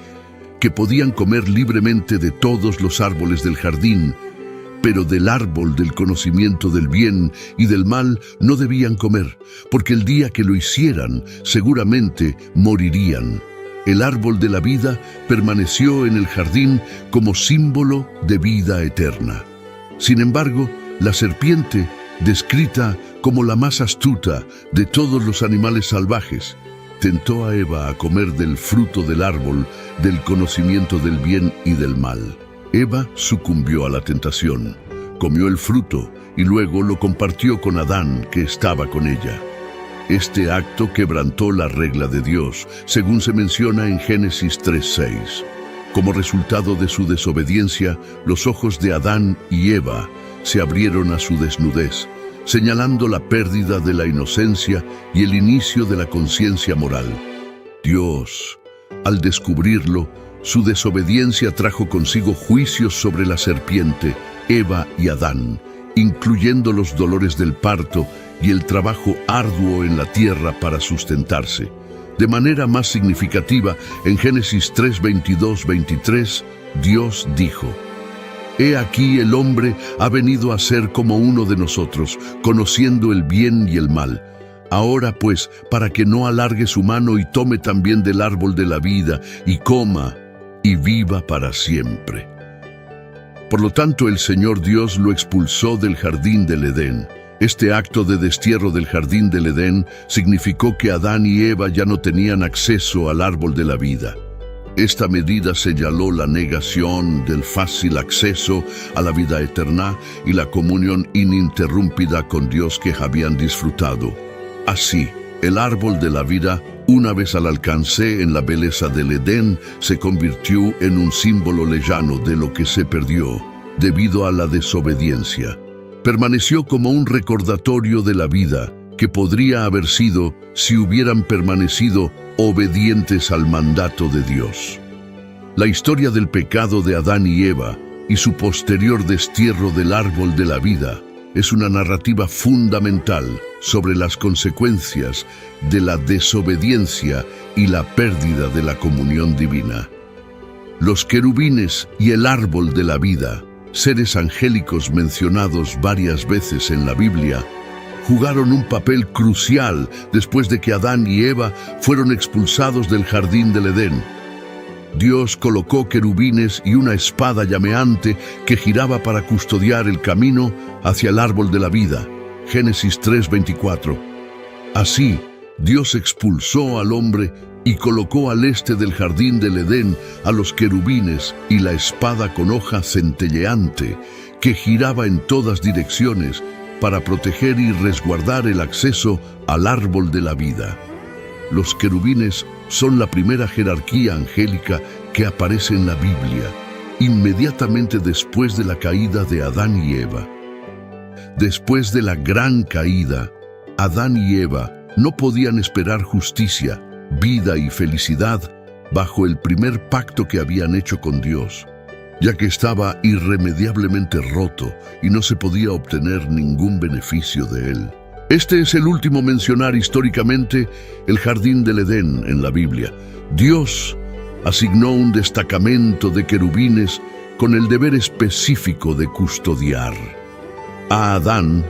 Speaker 1: que podían comer libremente de todos los árboles del jardín, pero del árbol del conocimiento del bien y del mal no debían comer, porque el día que lo hicieran, seguramente morirían. El árbol de la vida permaneció en el jardín como símbolo de vida eterna. Sin embargo, la serpiente, descrita como la más astuta de todos los animales salvajes, tentó a Eva a comer del fruto del árbol del conocimiento del bien y del mal. Eva sucumbió a la tentación, comió el fruto y luego lo compartió con Adán, que estaba con ella. Este acto quebrantó la regla de Dios, según se menciona en Génesis 3:6. Como resultado de su desobediencia, los ojos de Adán y Eva se abrieron a su desnudez, señalando la pérdida de la inocencia y el inicio de la conciencia moral. Dios, al descubrirlo, su desobediencia trajo consigo juicios sobre la serpiente, Eva y Adán, incluyendo los dolores del parto y el trabajo arduo en la tierra para sustentarse. De manera más significativa, en Génesis 3:22-23, Dios dijo: «He aquí el hombre ha venido a ser como uno de nosotros, conociendo el bien y el mal. Ahora pues, para que no alargue su mano y tome también del árbol de la vida, y coma, y viva para siempre». Por lo tanto, el Señor Dios lo expulsó del jardín del Edén. Este acto de destierro del jardín del Edén significó que Adán y Eva ya no tenían acceso al árbol de la vida. Esta medida señaló la negación del fácil acceso a la vida eterna y la comunión ininterrumpida con Dios que habían disfrutado. Así, el árbol de la vida, una vez al alcance en la belleza del Edén, se convirtió en un símbolo lejano de lo que se perdió debido a la desobediencia. Permaneció como un recordatorio de la vida que podría haber sido si hubieran permanecido obedientes al mandato de Dios. La historia del pecado de Adán y Eva y su posterior destierro del árbol de la vida es una narrativa fundamental sobre las consecuencias de la desobediencia y la pérdida de la comunión divina. Los querubines y el árbol de la vida, seres angélicos mencionados varias veces en la Biblia, jugaron un papel crucial después de que Adán y Eva fueron expulsados del jardín del Edén. Dios colocó querubines y una espada llameante que giraba para custodiar el camino hacia el árbol de la vida. Génesis 3:24. Así, Dios expulsó al hombre y colocó al este del jardín del Edén a los querubines y la espada con hoja centelleante que giraba en todas direcciones para proteger y resguardar el acceso al árbol de la vida. Los querubines son la primera jerarquía angélica que aparece en la Biblia, inmediatamente después de la caída de Adán y Eva. Después de la gran caída, Adán y Eva no podían esperar justicia, vida y felicidad bajo el primer pacto que habían hecho con Dios, ya que estaba irremediablemente roto y no se podía obtener ningún beneficio de él. Este es el último mencionar históricamente el jardín del Edén en la Biblia. Dios asignó un destacamento de querubines con el deber específico de custodiar. A Adán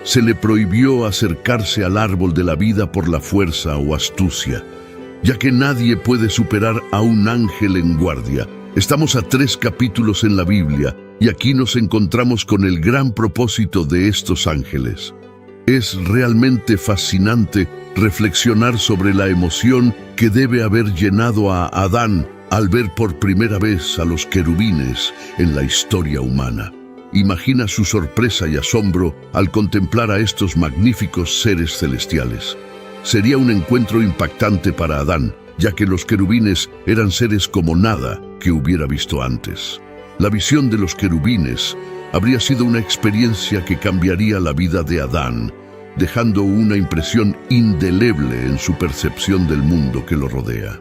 Speaker 1: se le prohibió acercarse al árbol de la vida por la fuerza o astucia, ya que nadie puede superar a un ángel en guardia. Estamos a 3 capítulos en la Biblia y aquí nos encontramos con el gran propósito de estos ángeles. Es realmente fascinante reflexionar sobre la emoción que debe haber llenado a Adán al ver por primera vez a los querubines en la historia humana. Imagina su sorpresa y asombro al contemplar a estos magníficos seres celestiales. Sería un encuentro impactante para Adán, ya que los querubines eran seres como nada que hubiera visto antes. La visión de los querubines habría sido una experiencia que cambiaría la vida de Adán, dejando una impresión indeleble en su percepción del mundo que lo rodea.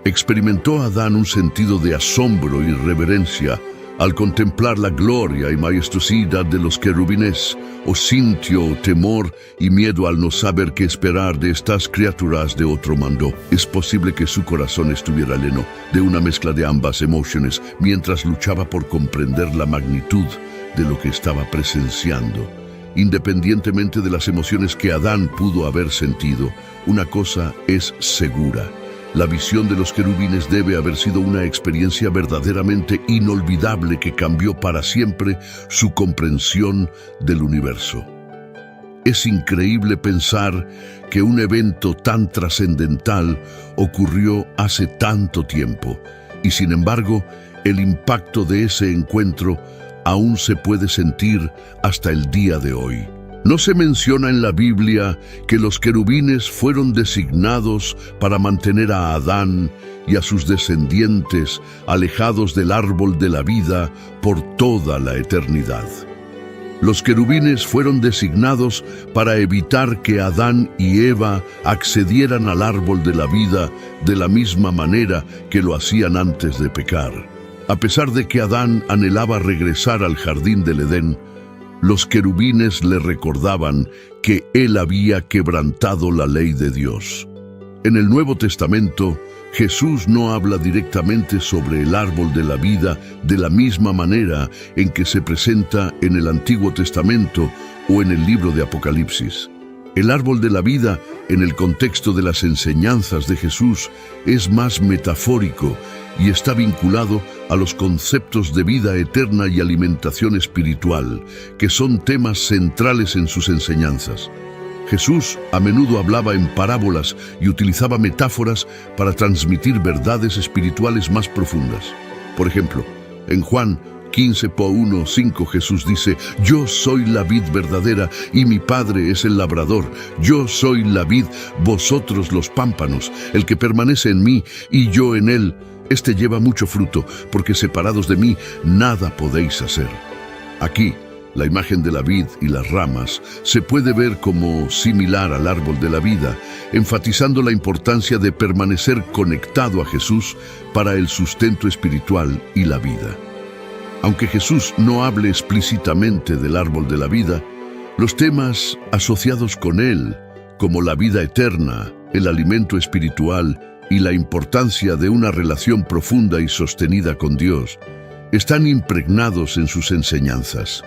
Speaker 1: Experimentó Adán un sentido de asombro y reverencia al contemplar la gloria y majestuosidad de los querubines, o sintió temor y miedo al no saber qué esperar de estas criaturas de otro mundo. Es posible que su corazón estuviera lleno de una mezcla de ambas emociones mientras luchaba por comprender la magnitud de lo que estaba presenciando. Independientemente de las emociones que Adán pudo haber sentido, una cosa es segura: la visión de los querubines debe haber sido una experiencia verdaderamente inolvidable que cambió para siempre su comprensión del universo. Es increíble pensar que un evento tan trascendental ocurrió hace tanto tiempo, y sin embargo, el impacto de ese encuentro aún se puede sentir hasta el día de hoy. No se menciona en la Biblia que los querubines fueron designados para mantener a Adán y a sus descendientes alejados del árbol de la vida por toda la eternidad. Los querubines fueron designados para evitar que Adán y Eva accedieran al árbol de la vida de la misma manera que lo hacían antes de pecar. A pesar de que Adán anhelaba regresar al jardín del Edén, los querubines le recordaban que él había quebrantado la ley de Dios. En el Nuevo Testamento, Jesús no habla directamente sobre el árbol de la vida de la misma manera en que se presenta en el Antiguo Testamento o en el libro de Apocalipsis. El árbol de la vida, en el contexto de las enseñanzas de Jesús, es más metafórico y está vinculado a los conceptos de vida eterna y alimentación espiritual, que son temas centrales en sus enseñanzas. Jesús a menudo hablaba en parábolas y utilizaba metáforas para transmitir verdades espirituales más profundas. Por ejemplo, en Juan 15:1-5 Jesús dice: «Yo soy la vid verdadera y mi Padre es el labrador. Yo soy la vid, vosotros los pámpanos. El que permanece en mí y yo en él, este lleva mucho fruto, porque separados de mí nada podéis hacer». Aquí, la imagen de la vid y las ramas se puede ver como similar al árbol de la vida, enfatizando la importancia de permanecer conectado a Jesús para el sustento espiritual y la vida. Aunque Jesús no hable explícitamente del árbol de la vida, los temas asociados con él, como la vida eterna, el alimento espiritual y la importancia de una relación profunda y sostenida con Dios, están impregnados en sus enseñanzas.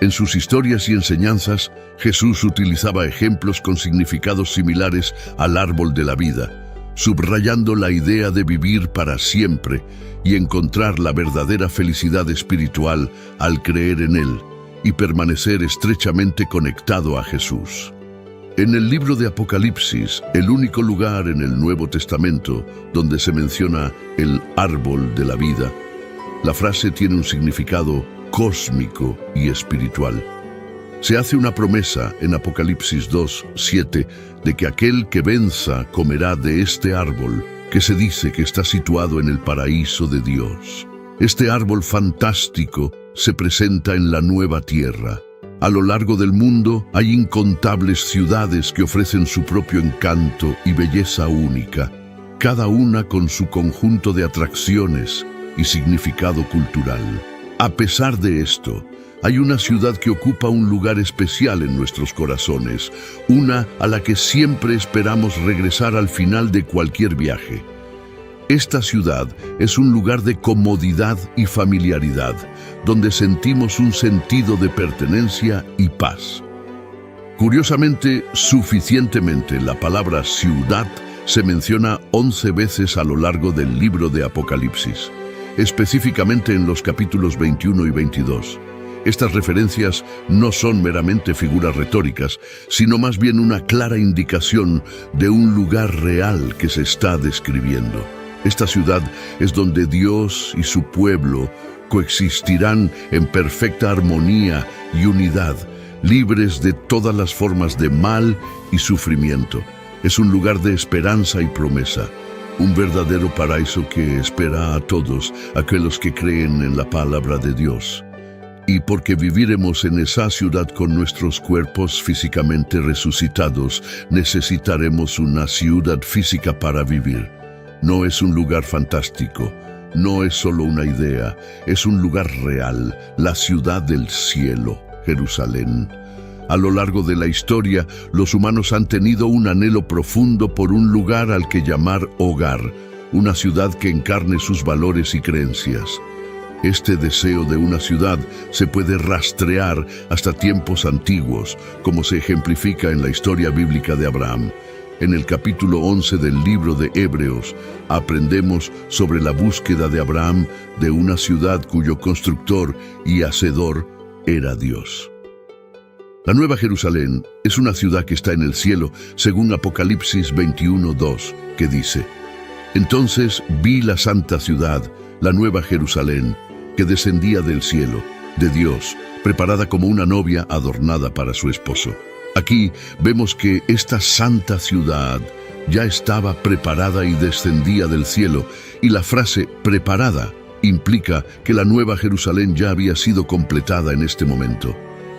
Speaker 1: En sus historias y enseñanzas, Jesús utilizaba ejemplos con significados similares al árbol de la vida, subrayando la idea de vivir para siempre y encontrar la verdadera felicidad espiritual al creer en Él y permanecer estrechamente conectado a Jesús. En el libro de Apocalipsis, el único lugar en el Nuevo Testamento donde se menciona el árbol de la vida, la frase tiene un significado cósmico y espiritual. Se hace una promesa en Apocalipsis 2:7 de que aquel que venza comerá de este árbol, que se dice que está situado en el paraíso de Dios. Este árbol fantástico se presenta en la nueva tierra. A lo largo del mundo hay incontables ciudades que ofrecen su propio encanto y belleza única, cada una con su conjunto de atracciones y significado cultural. A pesar de esto, hay una ciudad que ocupa un lugar especial en nuestros corazones, una a la que siempre esperamos regresar al final de cualquier viaje. Esta ciudad es un lugar de comodidad y familiaridad, donde sentimos un sentido de pertenencia y paz. Curiosamente, suficientemente, la palabra ciudad se menciona 11 veces a lo largo del libro de Apocalipsis, específicamente en los capítulos 21 y 22. Estas referencias no son meramente figuras retóricas, sino más bien una clara indicación de un lugar real que se está describiendo. Esta ciudad es donde Dios y su pueblo coexistirán en perfecta armonía y unidad, libres de todas las formas de mal y sufrimiento. Es un lugar de esperanza y promesa, un verdadero paraíso que espera a todos aquellos que creen en la palabra de Dios. Y porque viviremos en esa ciudad con nuestros cuerpos físicamente resucitados, necesitaremos una ciudad física para vivir. No es un lugar fantástico, no es solo una idea, es un lugar real, la ciudad del cielo, Jerusalén. A lo largo de la historia, los humanos han tenido un anhelo profundo por un lugar al que llamar hogar, una ciudad que encarne sus valores y creencias. Este deseo de una ciudad se puede rastrear hasta tiempos antiguos, como se ejemplifica en la historia bíblica de Abraham. En el capítulo 11 del libro de Hebreos, aprendemos sobre la búsqueda de Abraham de una ciudad cuyo constructor y hacedor era Dios. La Nueva Jerusalén es una ciudad que está en el cielo, según Apocalipsis 21:2, que dice: «Entonces vi la santa ciudad, la Nueva Jerusalén, que descendía del cielo, de Dios, preparada como una novia adornada para su esposo». Aquí vemos que esta santa ciudad ya estaba preparada y descendía del cielo, y la frase «preparada» implica que la Nueva Jerusalén ya había sido completada en este momento.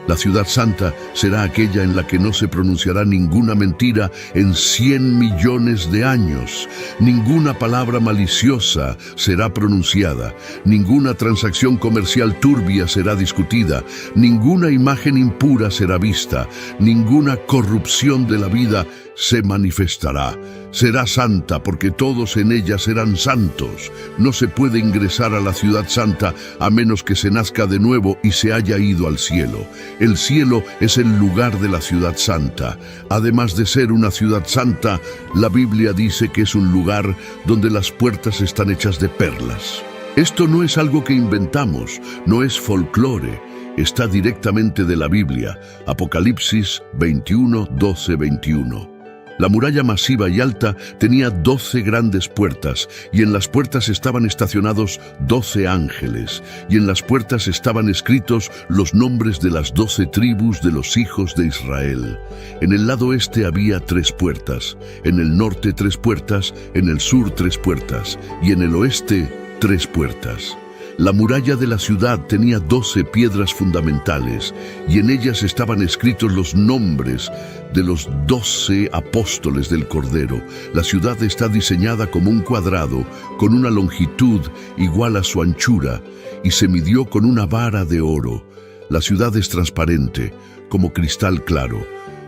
Speaker 1: La ciudad santa será aquella en la que no se pronunciará ninguna mentira en 100 millones de años. Ninguna palabra maliciosa será pronunciada. Ninguna transacción comercial turbia será discutida. Ninguna imagen impura será vista. Ninguna corrupción de la vida se manifestará. Será santa porque todos en ella serán santos. No se puede ingresar a la ciudad santa a menos que se nazca de nuevo y se haya ido al cielo. El cielo es el lugar de la ciudad santa. Además de ser una ciudad santa, la Biblia dice que es un lugar donde las puertas están hechas de perlas. Esto no es algo que inventamos, no es folclore. Está directamente de la Biblia. Apocalipsis 21, 12, 21. La muralla masiva y alta tenía 12 grandes puertas, y en las puertas estaban estacionados 12 ángeles, y en las puertas estaban escritos los nombres de las 12 tribus de los hijos de Israel. En el lado este había 3 puertas, en el norte 3 puertas, en el sur 3 puertas, y en el oeste 3 puertas. La muralla de la ciudad tenía 12 piedras fundamentales, y en ellas estaban escritos los nombres de los 12 apóstoles del Cordero. La ciudad está diseñada como un cuadrado, con una longitud igual a su anchura, y se midió con una vara de oro. La ciudad es transparente, como cristal claro.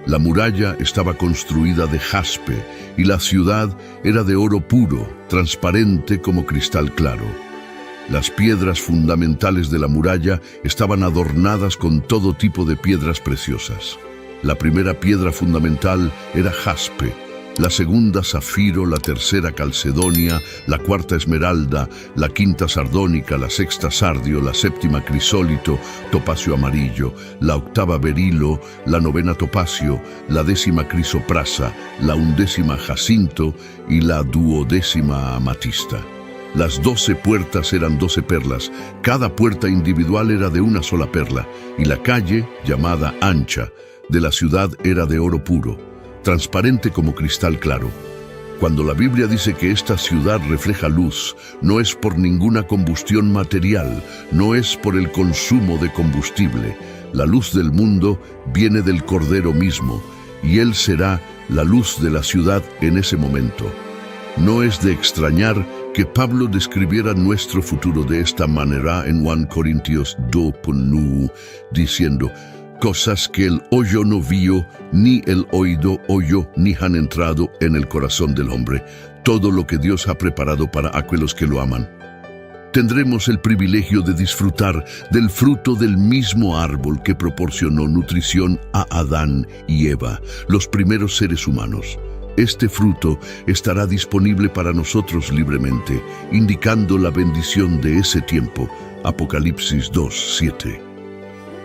Speaker 1: La muralla estaba construida de jaspe, y la ciudad era de oro puro, transparente como cristal claro. Las piedras fundamentales de la muralla estaban adornadas con todo tipo de piedras preciosas. La primera piedra fundamental era jaspe, la segunda zafiro, la tercera calcedonia, la cuarta esmeralda, la quinta sardónica, la sexta sardio, la séptima crisólito, topacio amarillo, la octava berilo, la novena topacio, la décima crisoprasa, la undécima jacinto y la duodécima amatista. Las 12 puertas eran 12 perlas, cada puerta individual era de una sola perla, y la calle, llamada ancha, de la ciudad era de oro puro, transparente como cristal claro. Cuando la Biblia dice que esta ciudad refleja luz, no es por ninguna combustión material, no es por el consumo de combustible. La luz del mundo viene del Cordero mismo, y Él será la luz de la ciudad en ese momento. No es de extrañar que Pablo describiera nuestro futuro de esta manera en 1 Corintios 2:9, diciendo: cosas que el ojo no vio, ni el oído oyó, ni han entrado en el corazón del hombre, todo lo que Dios ha preparado para aquellos que lo aman. Tendremos el privilegio de disfrutar del fruto del mismo árbol que proporcionó nutrición a Adán y Eva, los primeros seres humanos. Este fruto estará disponible para nosotros libremente, indicando la bendición de ese tiempo. Apocalipsis 2:7.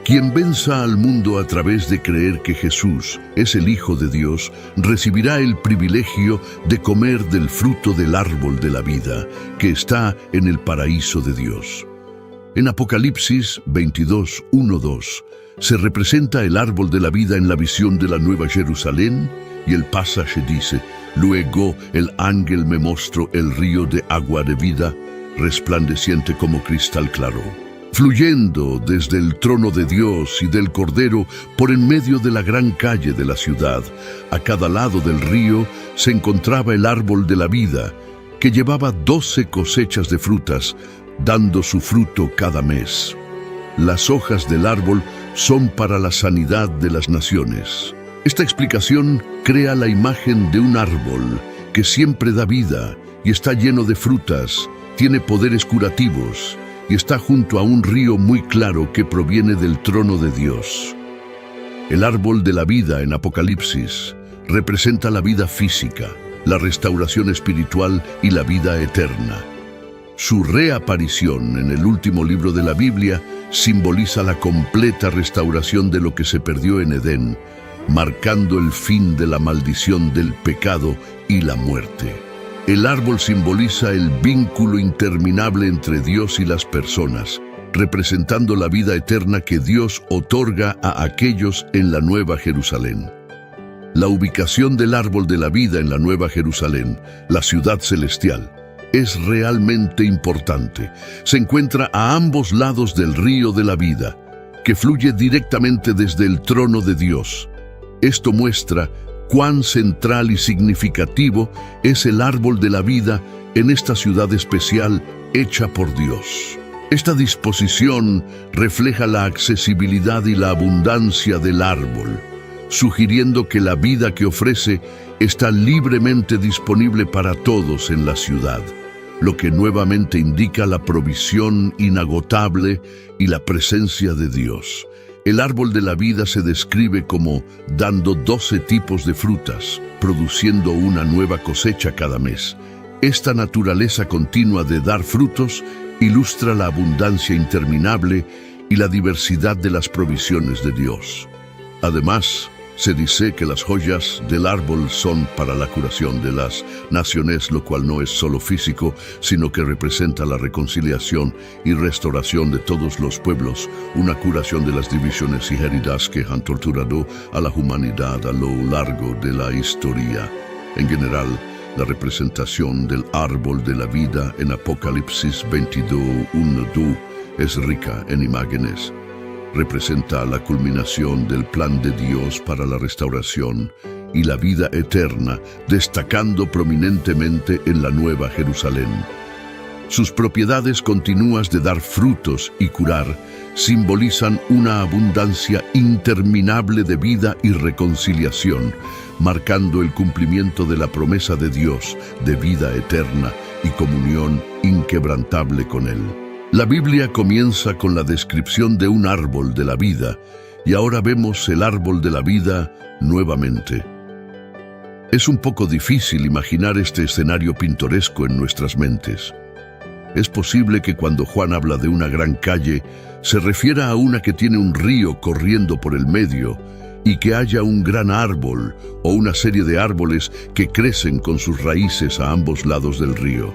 Speaker 1: Quien venza al mundo a través de creer que Jesús es el Hijo de Dios, recibirá el privilegio de comer del fruto del árbol de la vida, que está en el paraíso de Dios. En Apocalipsis 22:1-2 se representa el árbol de la vida en la visión de la Nueva Jerusalén, y el pasaje dice: luego el ángel me mostró el río de agua de vida, resplandeciente como cristal claro, fluyendo desde el trono de Dios y del Cordero por en medio de la gran calle de la ciudad. A cada lado del río se encontraba el árbol de la vida, que llevaba 12 cosechas de frutas, dando su fruto cada mes. Las hojas del árbol son para la sanidad de las naciones. Esta explicación crea la imagen de un árbol que siempre da vida y está lleno de frutas, tiene poderes curativos y está junto a un río muy claro que proviene del trono de Dios. El árbol de la vida en Apocalipsis representa la vida física, la restauración espiritual y la vida eterna. Su reaparición en el último libro de la Biblia simboliza la completa restauración de lo que se perdió en Edén, marcando el fin de la maldición del pecado y la muerte. El árbol simboliza el vínculo interminable entre Dios y las personas, representando la vida eterna que Dios otorga a aquellos en la Nueva Jerusalén. La ubicación del árbol de la vida en la Nueva Jerusalén, la ciudad celestial, es realmente importante. Se encuentra a ambos lados del río de la vida. que fluye directamente desde el trono de Dios. Esto muestra cuán central y significativo es el árbol de la vida en esta ciudad especial hecha por Dios. Esta disposición refleja la accesibilidad y la abundancia del árbol, sugiriendo que la vida que ofrece está libremente disponible para todos en la ciudad, lo que nuevamente indica la provisión inagotable y la presencia de Dios. El árbol de la vida se describe como dando 12 tipos de frutas, produciendo una nueva cosecha cada mes. Esta naturaleza continua de dar frutos ilustra la abundancia interminable y la diversidad de las provisiones de Dios. Además, se dice que las joyas del árbol son para la curación de las naciones, lo cual no es solo físico, sino que representa la reconciliación y restauración de todos los pueblos, una curación de las divisiones y heridas que han torturado a la humanidad a lo largo de la historia. En general, la representación del árbol de la vida en Apocalipsis 22:1-2 es rica en imágenes. Representa la culminación del plan de Dios para la restauración y la vida eterna, destacando prominentemente en la Nueva Jerusalén. Sus propiedades continuas de dar frutos y curar simbolizan una abundancia interminable de vida y reconciliación, marcando el cumplimiento de la promesa de Dios de vida eterna y comunión inquebrantable con Él. La Biblia comienza con la descripción de un árbol de la vida, y ahora vemos el árbol de la vida nuevamente. Es un poco difícil imaginar este escenario pintoresco en nuestras mentes. Es posible que cuando Juan habla de una gran calle, se refiera a una que tiene un río corriendo por el medio y que haya un gran árbol o una serie de árboles que crecen con sus raíces a ambos lados del río.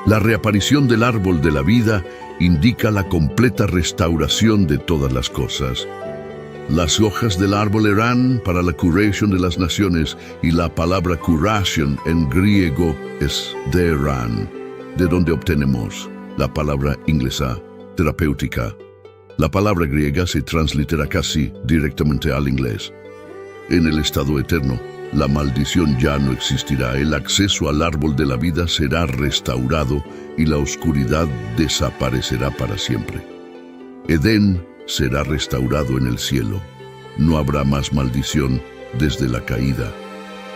Speaker 1: La reaparición del árbol de la vida indica la completa restauración de todas las cosas. Las hojas del árbol eran para la curación de las naciones y la palabra curación en griego es deran, de donde obtenemos la palabra inglesa terapéutica. La palabra griega se translitera casi directamente al inglés. En el estado eterno, la maldición ya no existirá, el acceso al árbol de la vida será restaurado y la oscuridad desaparecerá para siempre. Edén será restaurado en el cielo. No habrá más maldición desde la caída.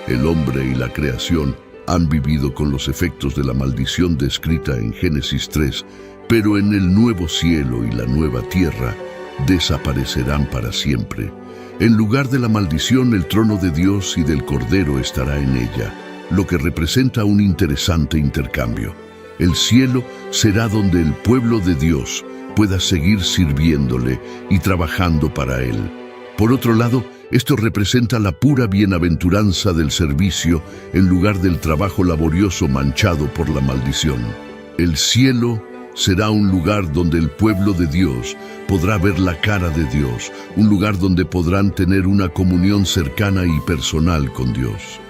Speaker 1: El hombre y la creación han vivido con los efectos de la maldición descrita en Génesis 3, pero en el nuevo cielo y la nueva tierra desaparecerán para siempre. En lugar de la maldición, el trono de Dios y del Cordero estará en ella, lo que representa un interesante intercambio. El cielo será donde el pueblo de Dios pueda seguir sirviéndole y trabajando para Él. Por otro lado, esto representa la pura bienaventuranza del servicio en lugar del trabajo laborioso manchado por la maldición. El cielo será un lugar donde el pueblo de Dios podrá ver la cara de Dios, un lugar donde podrán tener una comunión cercana y personal con Dios.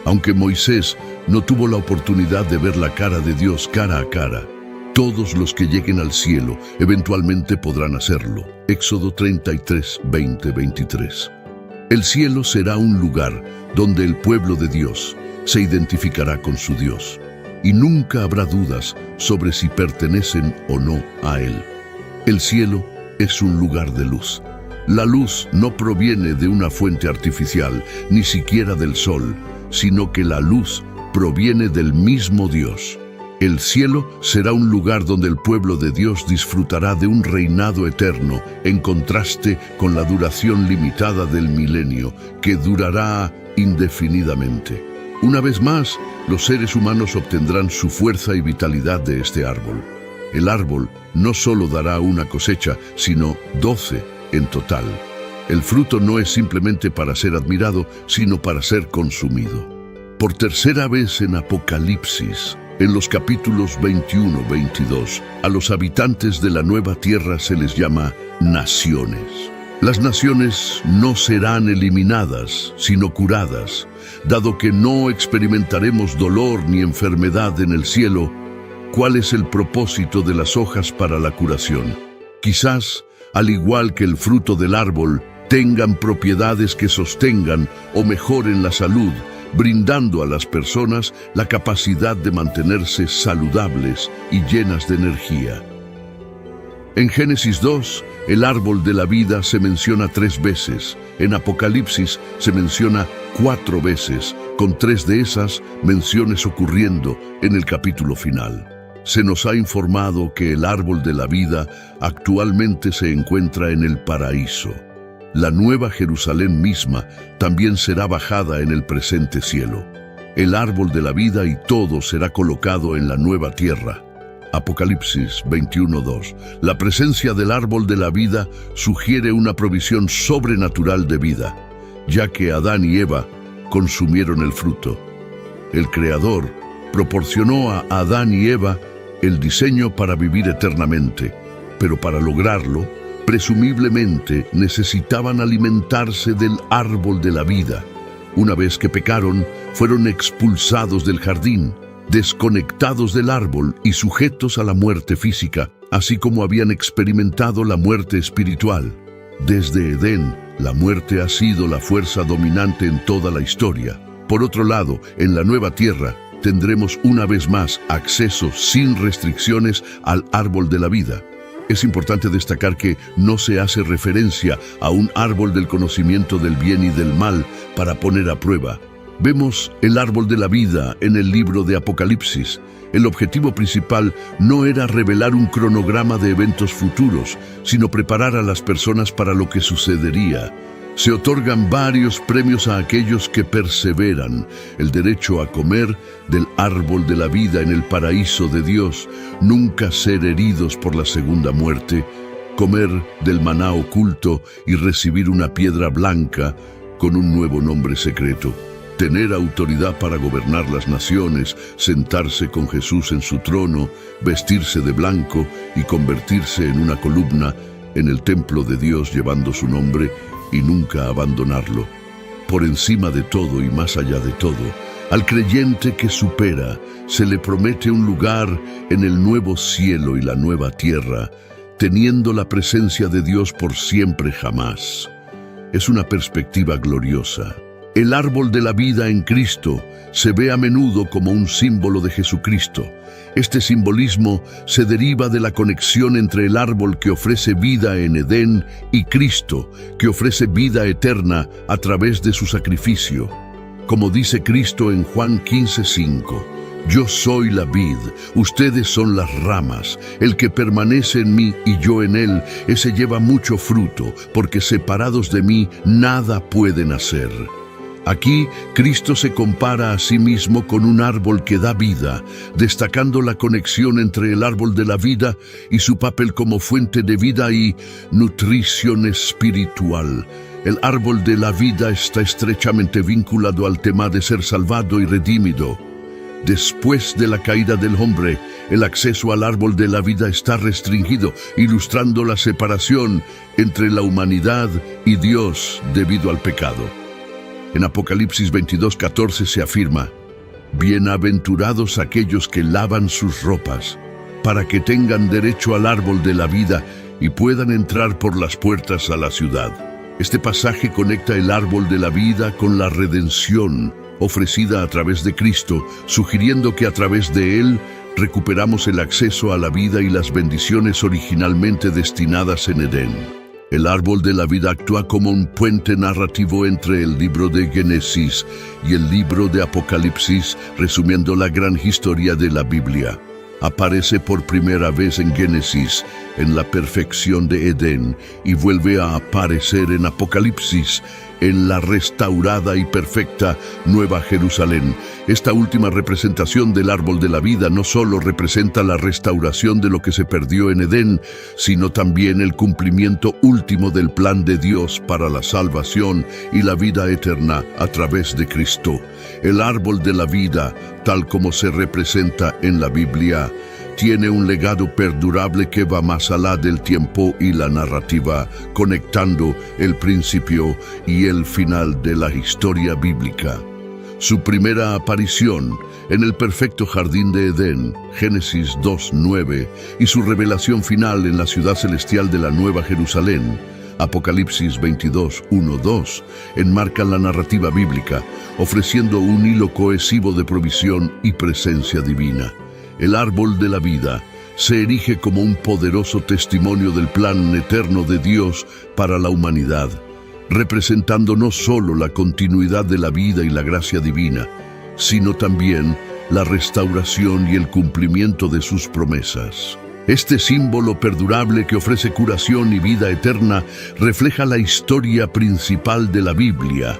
Speaker 1: Aunque Moisés no tuvo la oportunidad de ver la cara de Dios cara a cara, todos los que lleguen al cielo eventualmente podrán hacerlo. Éxodo 33, 20, 23. El cielo será un lugar donde el pueblo de Dios se identificará con su Dios, y nunca habrá dudas sobre si pertenecen o no a Él. El cielo es un lugar de luz. La luz no proviene de una fuente artificial, ni siquiera del sol, sino que la luz proviene del mismo Dios. El cielo será un lugar donde el pueblo de Dios disfrutará de un reinado eterno, en contraste con la duración limitada del milenio, que durará indefinidamente. Una vez más, los seres humanos obtendrán su fuerza y vitalidad de este árbol. El árbol no solo dará una cosecha, sino 12 en total. El fruto no es simplemente para ser admirado, sino para ser consumido. Por tercera vez en Apocalipsis, en los capítulos 21-22, a los habitantes de la nueva tierra se les llama naciones. Las naciones no serán eliminadas, sino curadas. Dado que no experimentaremos dolor ni enfermedad en el cielo, ¿cuál es el propósito de las hojas para la curación? Quizás al igual que el fruto del árbol, tengan propiedades que sostengan o mejoren la salud, brindando a las personas la capacidad de mantenerse saludables y llenas de energía. En Génesis 2, el árbol de la vida se menciona 3 veces. En Apocalipsis se menciona 4 veces, con 3 de esas menciones ocurriendo en el capítulo final. Se nos ha informado que el árbol de la vida actualmente se encuentra en el paraíso. La nueva Jerusalén misma también será bajada en el presente cielo. El árbol de la vida y todo será colocado en la nueva tierra. Apocalipsis 21:2. La presencia del árbol de la vida sugiere una provisión sobrenatural de vida, ya que Adán y Eva consumieron el fruto. El Creador proporcionó a Adán y Eva el diseño para vivir eternamente, pero para lograrlo, presumiblemente necesitaban alimentarse del árbol de la vida. Una vez que pecaron, fueron expulsados del jardín, desconectados del árbol y sujetos a la muerte física, así como habían experimentado la muerte espiritual. Desde Edén, la muerte ha sido la fuerza dominante en toda la historia. Por otro lado, en la nueva tierra, tendremos una vez más acceso sin restricciones al árbol de la vida. Es importante destacar que no se hace referencia a un árbol del conocimiento del bien y del mal para poner a prueba. Vemos el árbol de la vida en el libro de Apocalipsis. El objetivo principal no era revelar un cronograma de eventos futuros, sino preparar a las personas para lo que sucedería. Se otorgan varios premios a aquellos que perseveran: el derecho a comer del árbol de la vida en el paraíso de Dios, nunca ser heridos por la segunda muerte, comer del maná oculto y recibir una piedra blanca con un nuevo nombre secreto, tener autoridad para gobernar las naciones, sentarse con Jesús en su trono, vestirse de blanco y convertirse en una columna en el templo de Dios llevando su nombre, y nunca abandonarlo. Por encima de todo y más allá de todo, al creyente que supera, se le promete un lugar en el nuevo cielo y la nueva tierra, teniendo la presencia de Dios por siempre jamás. Es una perspectiva gloriosa. El árbol de la vida en Cristo se ve a menudo como un símbolo de Jesucristo. Este simbolismo se deriva de la conexión entre el árbol que ofrece vida en Edén y Cristo, que ofrece vida eterna a través de su sacrificio. Como dice Cristo en Juan 15:5, yo soy la vid, ustedes son las ramas. El que permanece en mí y yo en él, ese lleva mucho fruto, porque separados de mí nada pueden hacer. Aquí, Cristo se compara a sí mismo con un árbol que da vida, destacando la conexión entre el árbol de la vida y su papel como fuente de vida y nutrición espiritual. El árbol de la vida está estrechamente vinculado al tema de ser salvado y redimido. Después de la caída del hombre, el acceso al árbol de la vida está restringido, ilustrando la separación entre la humanidad y Dios debido al pecado. En Apocalipsis 22:14 se afirma: bienaventurados aquellos que lavan sus ropas, para que tengan derecho al árbol de la vida y puedan entrar por las puertas a la ciudad. Este pasaje conecta el árbol de la vida con la redención ofrecida a través de Cristo, sugiriendo que a través de él recuperamos el acceso a la vida y las bendiciones originalmente destinadas en Edén. El árbol de la vida actúa como un puente narrativo entre el libro de Génesis y el libro de Apocalipsis, resumiendo la gran historia de la Biblia. Aparece por primera vez en Génesis, en la perfección de Edén, y vuelve a aparecer en Apocalipsis, en la restaurada y perfecta Nueva Jerusalén. Esta última representación del árbol de la vida no solo representa la restauración de lo que se perdió en Edén, sino también el cumplimiento último del plan de Dios para la salvación y la vida eterna a través de Cristo. El árbol de la vida, tal como se representa en la Biblia, tiene un legado perdurable que va más allá del tiempo y la narrativa, conectando el principio y el final de la historia bíblica. su primera aparición en el perfecto jardín de Edén, Génesis 2:9, y su revelación final en la ciudad celestial de la Nueva Jerusalén, Apocalipsis 22:1-2, enmarcan la narrativa bíblica, ofreciendo un hilo cohesivo de provisión y presencia divina. El árbol de la vida se erige como un poderoso testimonio del plan eterno de Dios para la humanidad, representando no solo la continuidad de la vida y la gracia divina, sino también la restauración y el cumplimiento de sus promesas. Este símbolo perdurable que ofrece curación y vida eterna refleja la historia principal de la Biblia,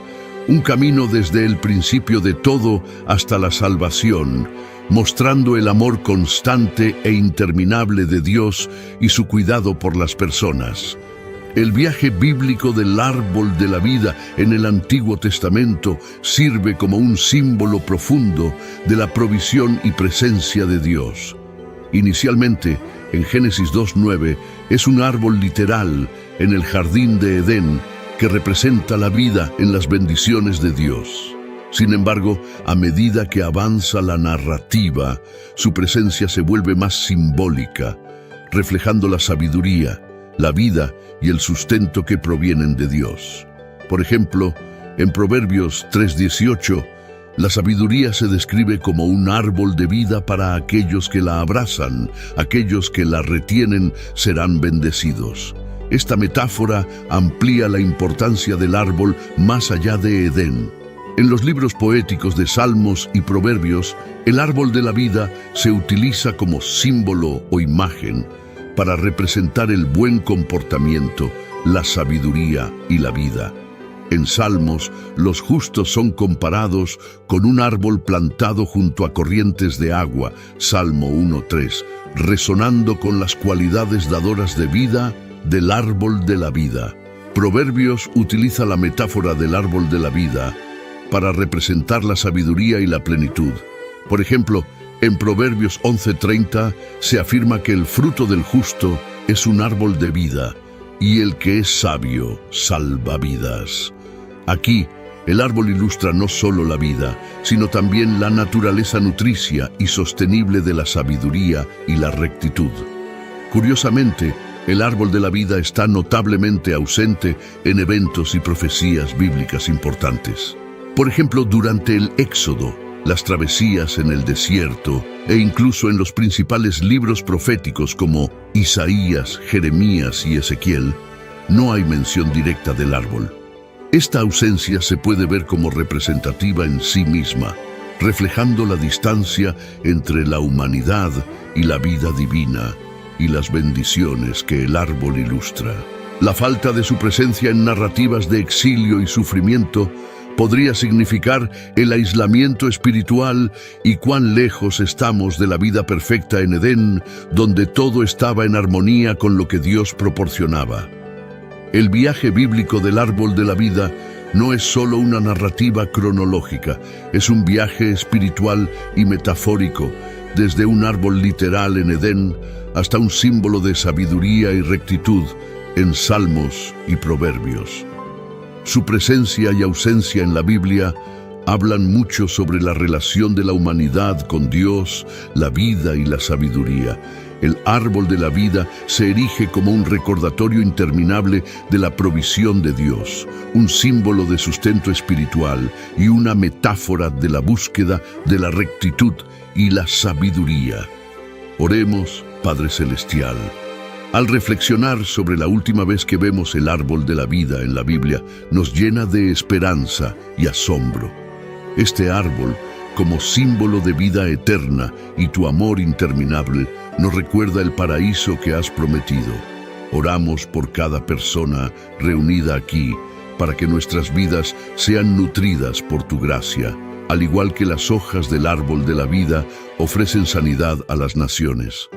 Speaker 1: un camino desde el principio de todo hasta la salvación, mostrando el amor constante e interminable de Dios y su cuidado por las personas. El viaje bíblico del árbol de la vida en el Antiguo Testamento sirve como un símbolo profundo de la provisión y presencia de Dios. Inicialmente, en Génesis 2:9, es un árbol literal en el jardín de Edén que representa la vida en las bendiciones de Dios. Sin embargo, a medida que avanza la narrativa, su presencia se vuelve más simbólica, reflejando la sabiduría, la vida y el sustento que provienen de Dios. Por ejemplo, en Proverbios 3:18, la sabiduría se describe como un árbol de vida para aquellos que la abrazan, aquellos que la retienen serán bendecidos. Esta metáfora amplía la importancia del árbol más allá de Edén. En los libros poéticos de Salmos y Proverbios, el árbol de la vida se utiliza como símbolo o imagen para representar el buen comportamiento, la sabiduría y la vida. En Salmos, los justos son comparados con un árbol plantado junto a corrientes de agua, Salmo 1:3, resonando con las cualidades dadoras de vida del árbol de la vida. Proverbios utiliza la metáfora del árbol de la vida para representar la sabiduría y la plenitud. Por ejemplo, en Proverbios 11:30 se afirma que el fruto del justo es un árbol de vida y el que es sabio salva vidas. Aquí, el árbol ilustra no solo la vida, sino también la naturaleza nutricia y sostenible de la sabiduría y la rectitud. Curiosamente, el árbol de la vida está notablemente ausente en eventos y profecías bíblicas importantes. Por ejemplo, durante el Éxodo, las travesías en el desierto e incluso en los principales libros proféticos como Isaías, Jeremías y Ezequiel, no hay mención directa del árbol. Esta ausencia se puede ver como representativa en sí misma, reflejando la distancia entre la humanidad y la vida divina y las bendiciones que el árbol ilustra. La falta de su presencia en narrativas de exilio y sufrimiento podría significar el aislamiento espiritual y cuán lejos estamos de la vida perfecta en Edén, donde todo estaba en armonía con lo que Dios proporcionaba. El viaje bíblico del árbol de la vida no es solo una narrativa cronológica, es un viaje espiritual y metafórico, desde un árbol literal en Edén hasta un símbolo de sabiduría y rectitud en Salmos y Proverbios. Su presencia y ausencia en la Biblia hablan mucho sobre la relación de la humanidad con Dios, la vida y la sabiduría. El árbol de la vida se erige como un recordatorio interminable de la provisión de Dios, un símbolo de sustento espiritual y una metáfora de la búsqueda de la rectitud y la sabiduría. Oremos, Padre Celestial. Al reflexionar sobre la última vez que vemos el árbol de la vida en la Biblia, nos llena de esperanza y asombro. Este árbol, como símbolo de vida eterna y tu amor interminable, nos recuerda el paraíso que has prometido. Oramos por cada persona reunida aquí, para que nuestras vidas sean nutridas por tu gracia, al igual que las hojas del árbol de la vida ofrecen sanidad a las naciones.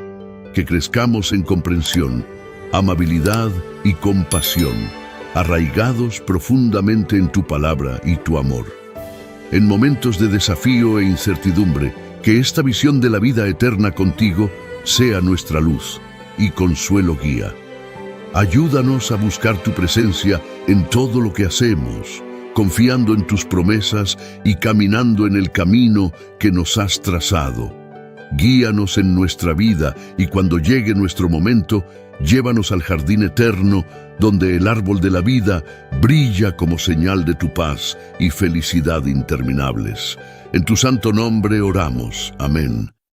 Speaker 1: Que crezcamos en comprensión, amabilidad y compasión, arraigados profundamente en tu palabra y tu amor. En momentos de desafío e incertidumbre, que esta visión de la vida eterna contigo sea nuestra luz y consuelo guía. Ayúdanos a buscar tu presencia en todo lo que hacemos, confiando en tus promesas y caminando en el camino que nos has trazado. Guíanos en nuestra vida y cuando llegue nuestro momento, llévanos al jardín eterno, donde el árbol de la vida brilla como señal de tu paz y felicidad interminables. En tu santo nombre oramos. Amén.